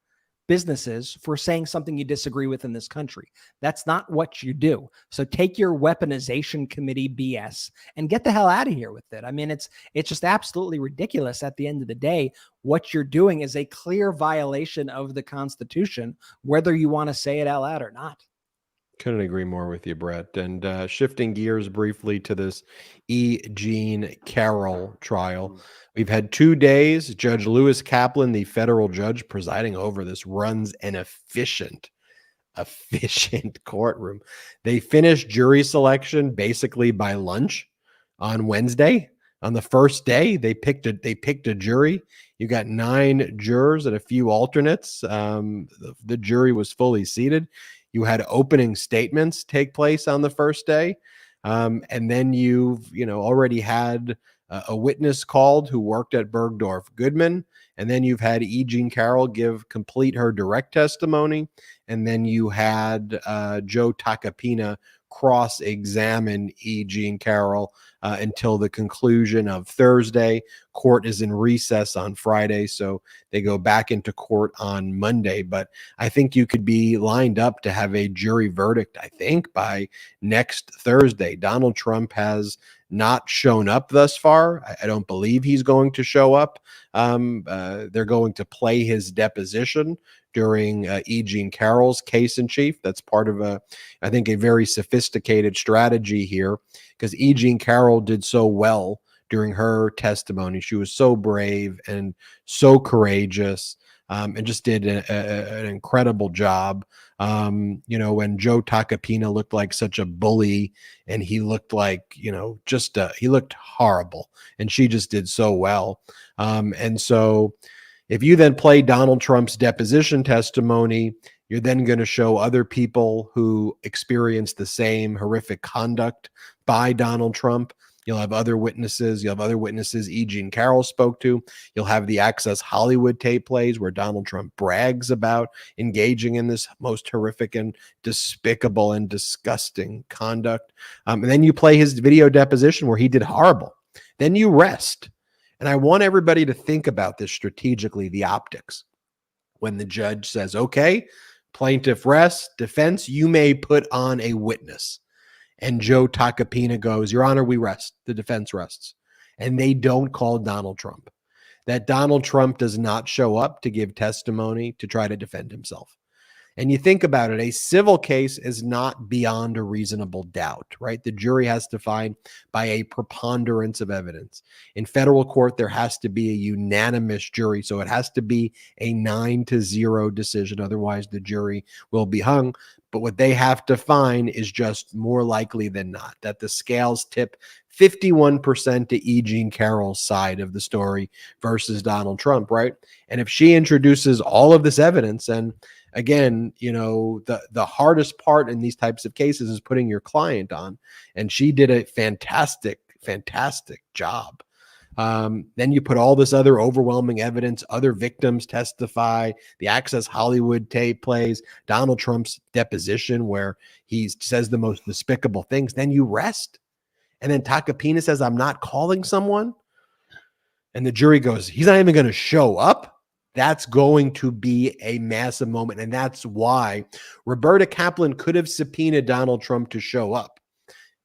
businesses for saying something you disagree with in this country. That's not what you do. So take your weaponization committee BS and get the hell out of here with it. I mean, it's just absolutely ridiculous. At the end of the day, what you're doing is a clear violation of the Constitution, whether you want to say it out loud or not. Couldn't agree more with you, Brett. And shifting gears briefly to this E. Jean Carroll trial. We've had 2 days. Judge Lewis Kaplan, the federal judge presiding over this, runs an efficient courtroom. They finished jury selection basically by lunch on Wednesday. On the first day, they picked a jury. You got 9 jurors and a few alternates. The jury was fully seated. You had opening statements take place on the first day. And then you've already had a witness called who worked at Bergdorf Goodman. And then you've had E. Jean Carroll complete her direct testimony. And then you had Joe Tacopina cross-examine E. Jean Carroll until the conclusion of Thursday. Court is in recess on Friday, so they go back into court on Monday. But I think you could be lined up to have a jury verdict, I think, by next Thursday. Donald Trump has not shown up thus far. I don't believe he's going to show up. They're going to play his deposition during E. Jean Carroll's case in chief. That's part of I think, a very sophisticated strategy here, because E. Jean Carroll did so well during her testimony. She was so brave and so courageous, and just did an incredible job. When Joe Tacopina looked like such a bully and he looked like, he looked horrible, and she just did so well. And so if you then play Donald Trump's deposition testimony, you're then going to show other people who experienced the same horrific conduct by Donald Trump. You'll have other witnesses. You'll have other witnesses E. Jean Carroll spoke to. You'll have the Access Hollywood tape plays where Donald Trump brags about engaging in this most horrific and despicable and disgusting conduct. And then you play his video deposition where he did horrible. Then you rest. And I want everybody to think about this strategically, the optics. When the judge says, okay, plaintiff rests, defense, you may put on a witness. And Joe Tacopina goes, Your Honor, we rest. The defense rests. And they don't call Donald Trump. That Donald Trump does not show up to give testimony to try to defend himself. And you think about it, a civil case is not beyond a reasonable doubt, right? The jury has to find by a preponderance of evidence. In federal court, there has to be a unanimous jury. So it has to be a 9-0 decision. Otherwise, the jury will be hung. But what they have to find is just more likely than not that the scales tip 51% to E. Jean Carroll's side of the story versus Donald Trump, right? And if she introduces all of this evidence, and again, the hardest part in these types of cases is putting your client on. And she did a fantastic job Then you put all this other overwhelming evidence, other victims testify, the Access Hollywood tape plays, Donald Trump's deposition where he says the most despicable things. Then you rest. And then Tacopina says, I'm not calling someone. And the jury goes, he's not even going to show up. That's going to be a massive moment. And that's why Roberta Kaplan could have subpoenaed Donald Trump to show up.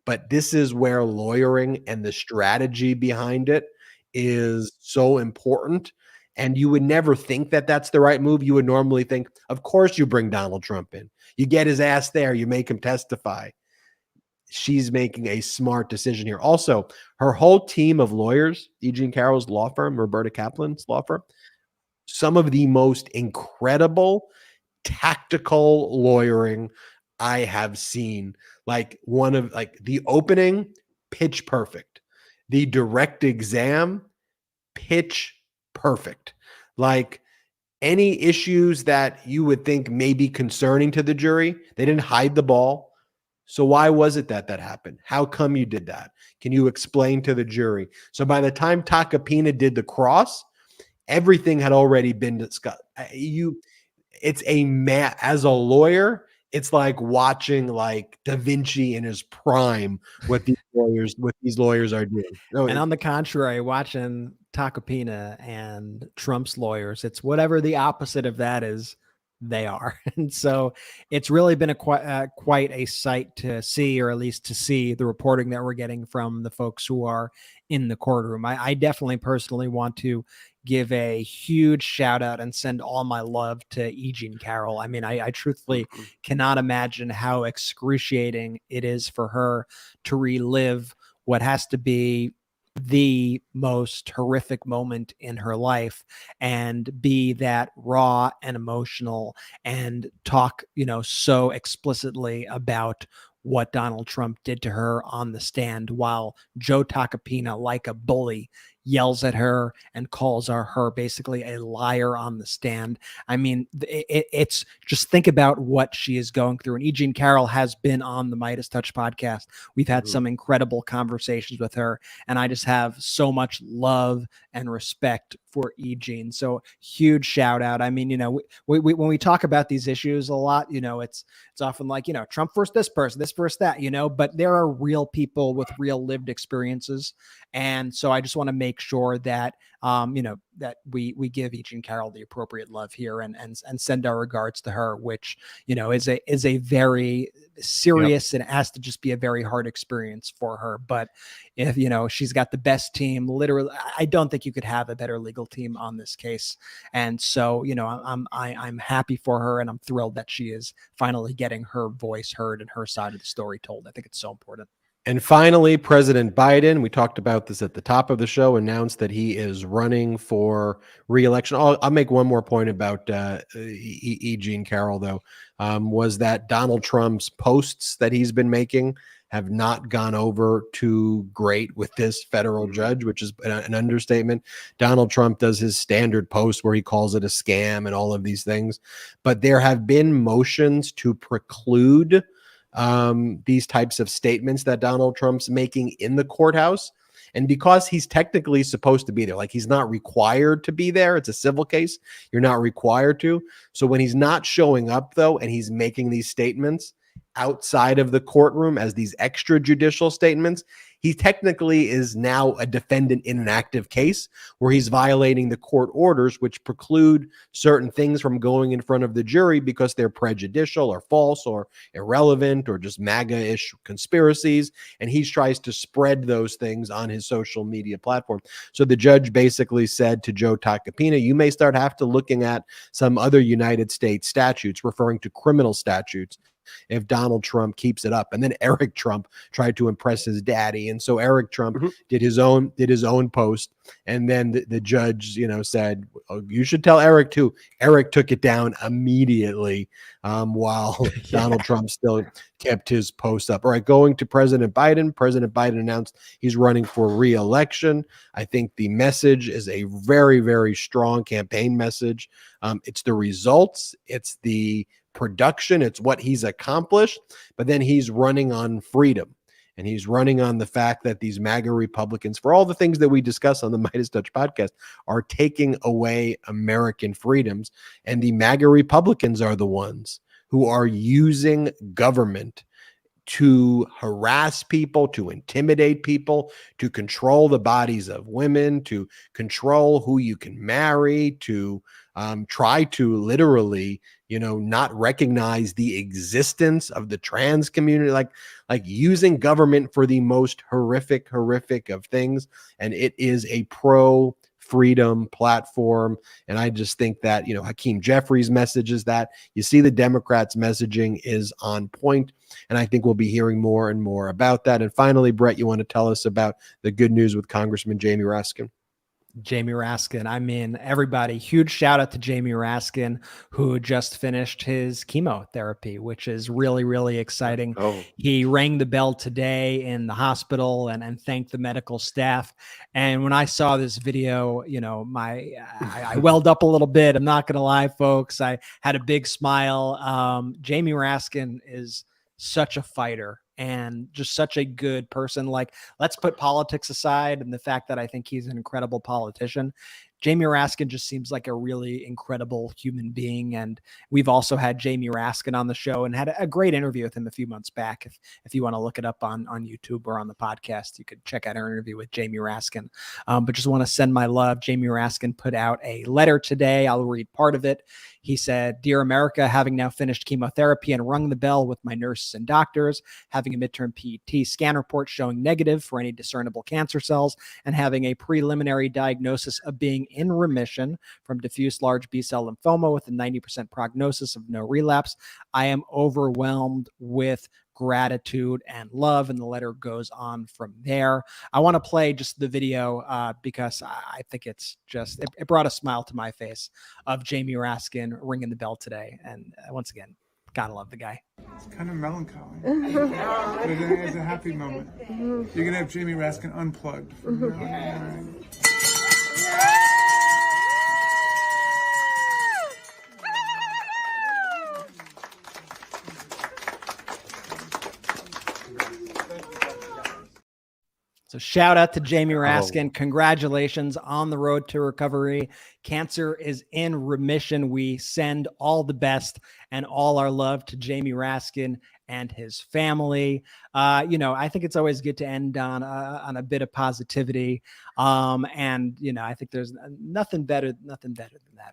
But this is where lawyering and the strategy behind it is so important. And you would never think that that's the right move. You would normally think, of course, you bring Donald Trump in. You get his ass there. You make him testify. She's making a smart decision here. Also, her whole team of lawyers, E. Jean Carroll's law firm, Roberta Kaplan's law firm, some of the most incredible tactical lawyering I have seen. Like the opening, pitch perfect. The direct exam, pitch perfect. Like any issues that you would think may be concerning to the jury, they didn't hide the ball. So why was it that happened? How come you did that? Can you explain to the jury? So by the time Tacopina did the cross, everything had already been discussed. As a lawyer, it's like watching like Da Vinci in his prime. What these lawyers are doing. And on the contrary, watching Tacopina and Trump's lawyers, it's whatever the opposite of that is. They are. And so it's really been quite a sight to see, or at least to see the reporting that we're getting from the folks who are in the courtroom. I definitely personally want to give a huge shout out and send all my love to E. Jean Carroll. I mean, I truthfully cannot imagine how excruciating it is for her to relive what has to be the most horrific moment in her life and be that raw and emotional and talk, so explicitly about what Donald Trump did to her on the stand, while Joe Tacopina, like a bully, yells at her and calls her basically a liar on the stand. I mean, it's just think about what she is going through. And E. Jean Carroll has been on the Midas Touch podcast. We've had some incredible conversations with her, and I just have so much love and respect for E. Jean. So huge shout out. I mean, we when we talk about these issues a lot, it's often like, Trump versus this person, this versus that, but there are real people with real lived experiences. And so I just want to make sure that, that we give E. Jean Carroll the appropriate love here and send our regards to her, which, is a very serious and has to just be a very hard experience for her. But if, she's got the best team, literally, I don't think you could have a better legal team on this case. And so, I'm happy for her, and I'm thrilled that she is finally getting her voice heard and her side of the story told. I think it's so important. And finally, President Biden, we talked about this at the top of the show, announced that he is running for re-election. I'll make one more point about E. Jean Carroll, though, was that Donald Trump's posts that he's been making have not gone over too great with this federal judge, which is an understatement. Donald Trump does his standard post where he calls it a scam and all of these things. But there have been motions to preclude these types of statements that Donald Trump's making in the courthouse. And because he's technically supposed to be there, like he's not required to be there. It's a civil case. You're not required to. So when he's not showing up, though, and he's making these statements outside of the courtroom as these extrajudicial statements, he technically is now a defendant in an active case where he's violating the court orders, which preclude certain things from going in front of the jury because they're prejudicial or false or irrelevant or just MAGA-ish conspiracies. And he tries to spread those things on his social media platform. So the judge basically said to Joe Tacopina, you may start have to looking at some other United States statutes, referring to criminal statutes, if Donald Trump keeps it up. And then Eric Trump tried to impress his daddy. And so Eric Trump did his own post. And then the judge, said, oh, you should tell Eric too. Eric took it down immediately while Donald Trump still kept his post up. All right, going to President Biden. President Biden announced he's running for re-election. I think the message is a very, very strong campaign message. It's the results. It's the production, it's what he's accomplished, but then he's running on freedom. And he's running on the fact that these MAGA Republicans, for all the things that we discuss on the Midas Touch podcast, are taking away American freedoms. And the MAGA Republicans are the ones who are using government to harass people, to intimidate people, to control the bodies of women, to control who you can marry, to try to literally, not recognize the existence of the trans community, like using government for the most horrific of things. And it is a pro-freedom platform. And I just think that, Hakeem Jeffries' message is that. You see the Democrats' messaging is on point. And I think we'll be hearing more and more about that. And finally, Brett, you want to tell us about the good news with Congressman Jamie Raskin? Jamie Raskin. I mean, everybody, huge shout out to Jamie Raskin, who just finished his chemotherapy, which is really, really exciting. He rang the bell today in the hospital and thanked the medical staff. And when I saw this video, I welled up a little bit. I'm not going to lie, folks. I had a big smile. Jamie Raskin is such a fighter and just such a good person. Like, let's put politics aside and the fact that I think he's an incredible politician. Jamie Raskin just seems like a really incredible human being. And we've also had Jamie Raskin on the show and had a great interview with him a few months back. If you want to look it up on YouTube or on the podcast, you could check out our interview with Jamie Raskin. But just want to send my love. Jamie Raskin put out a letter today. I'll read part of it. He said, "Dear America, having now finished chemotherapy and rung the bell with my nurses and doctors, having a midterm PET scan report showing negative for any discernible cancer cells, and having a preliminary diagnosis of being in remission from diffuse large B-cell lymphoma with a 90% prognosis of no relapse, I am overwhelmed with gratitude and love." And the letter goes on from there. I want to play just the video because I think it's just, it brought a smile to my face of Jamie Raskin ringing the bell today. And once again, gotta love the guy. It's kind of melancholy, but it's a happy moment. You're going to have Jamie Raskin unplugged from now on. So shout out to Jamie Raskin. Congratulations on the road to recovery. Cancer is in remission. We send all the best and all our love to Jamie Raskin and his family. I think it's always good to end on a bit of positivity. And I think there's nothing better than that,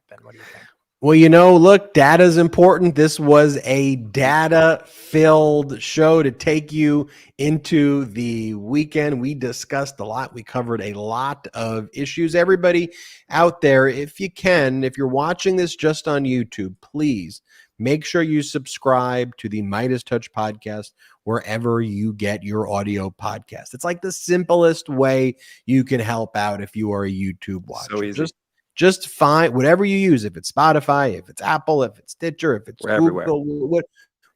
Ben. What do you think? Well, look, data is important. This was a data-filled show to take you into the weekend. We discussed a lot. We covered a lot of issues. Everybody out there, if you're watching this just on YouTube, please make sure you subscribe to the Midas Touch podcast wherever you get your audio podcast. It's like the simplest way you can help out if you are a YouTube watcher. So easy. Just find whatever you use. If it's Spotify, if it's Apple, if it's Stitcher, if it's Google,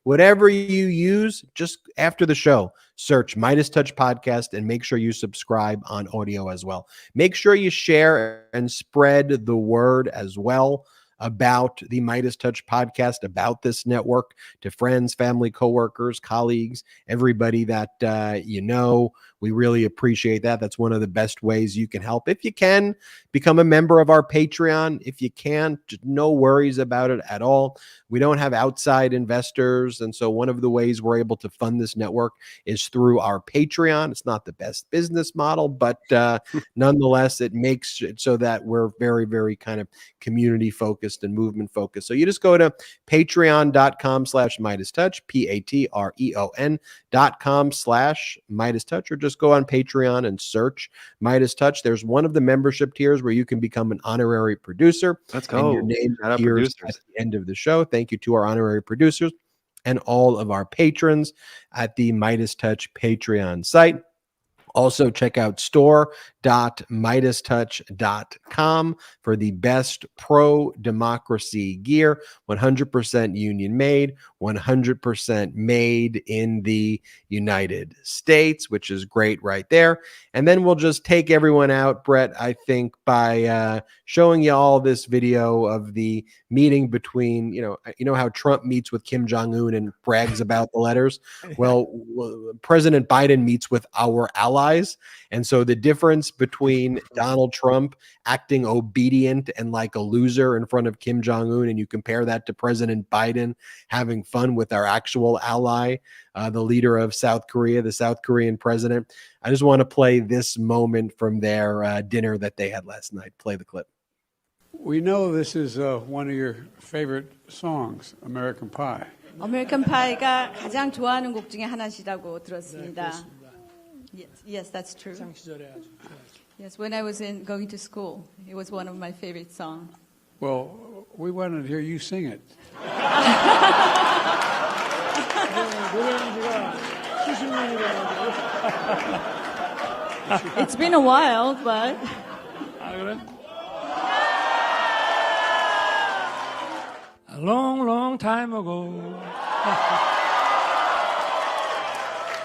whatever you use, just after the show, search Midas Touch Podcast and make sure you subscribe on audio as well. Make sure you share and spread the word as well about the Midas Touch podcast, about this network, to friends, family, coworkers, colleagues, everybody that we really appreciate that. That's one of the best ways you can help. If you can, become a member of our Patreon. If you can't, no worries about it at all. We don't have outside investors. And so one of the ways we're able to fund this network is through our Patreon. It's not the best business model, but nonetheless, it makes it so that we're very, very kind of community focused and movement focused. So you just go to patreon.com/MidasTouch, patreon.com/MidasTouch, or just go on Patreon and search Midas Touch. There's one of the membership tiers where you can become an honorary producer. Let's go. And your name appears at the end of the show. Thank you to our honorary producers and all of our patrons at the Midas Touch Patreon site. Also, check out store.MidasTouch.com store.MidasTouch.com for the best pro-democracy gear. 100% union made, 100% made in the United States, which is great right there. And then we'll just take everyone out, Brett, I think, by showing you all this video of the meeting between, you know how Trump meets with Kim Jong-un and brags about the letters? Well, President Biden meets with our allies. And so the difference between Donald Trump acting obedient and like a loser in front of Kim Jong-un, and you compare that to President Biden having fun with our actual ally, the leader of South Korea, the South Korean president. I just want to play this moment from their dinner that they had last night. Play the clip. We know this is one of your favorite songs, American Pie. American Pie가 가장 좋아하는 곡 중에 하나시라고 들었습니다. Yes, that's true. Yes, when I was going to school, it was one of my favorite songs. Well, we wanted to hear you sing it. It's been a while, but a long, long time ago,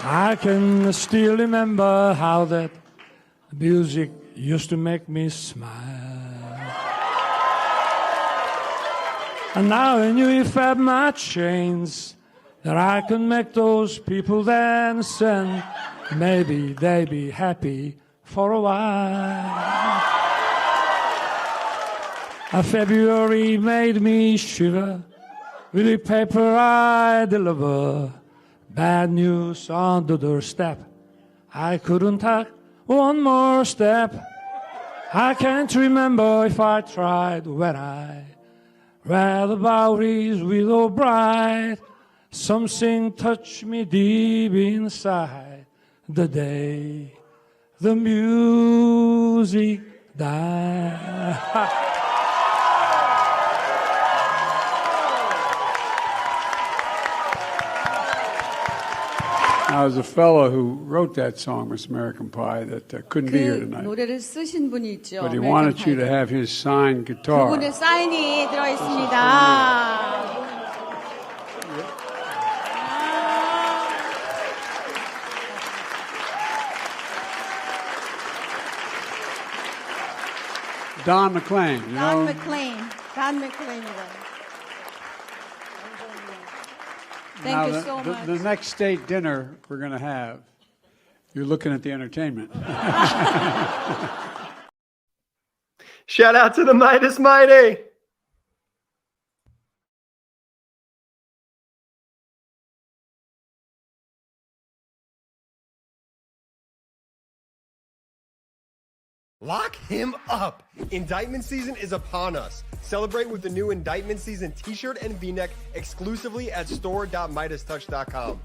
I can still remember how that music used to make me smile. And now I knew if I had my chains that I could make those people dance, and maybe they'd be happy for a while. February made me shiver with the paper I deliver. Bad news on the doorstep. I couldn't take one more step. I can't remember if I tried when I read about his widow bride. Something touched me deep inside the day the music died. Now, there's a fellow who wrote that song, Miss American Pie, that couldn't be here tonight. 노래를 쓰신 분이 있죠. But he wanted you to have his signed guitar. 그분의 사인이 들어 있습니다. Don McLean. You Don know? McLean이다. Thank Now, you so much. the next state dinner we're going to have, you're looking at the entertainment. Shout out to the Midas Mighty. Lock him up! Indictment season is upon us. Celebrate with the new Indictment season t-shirt and v-neck exclusively at store.MidasTouch.com.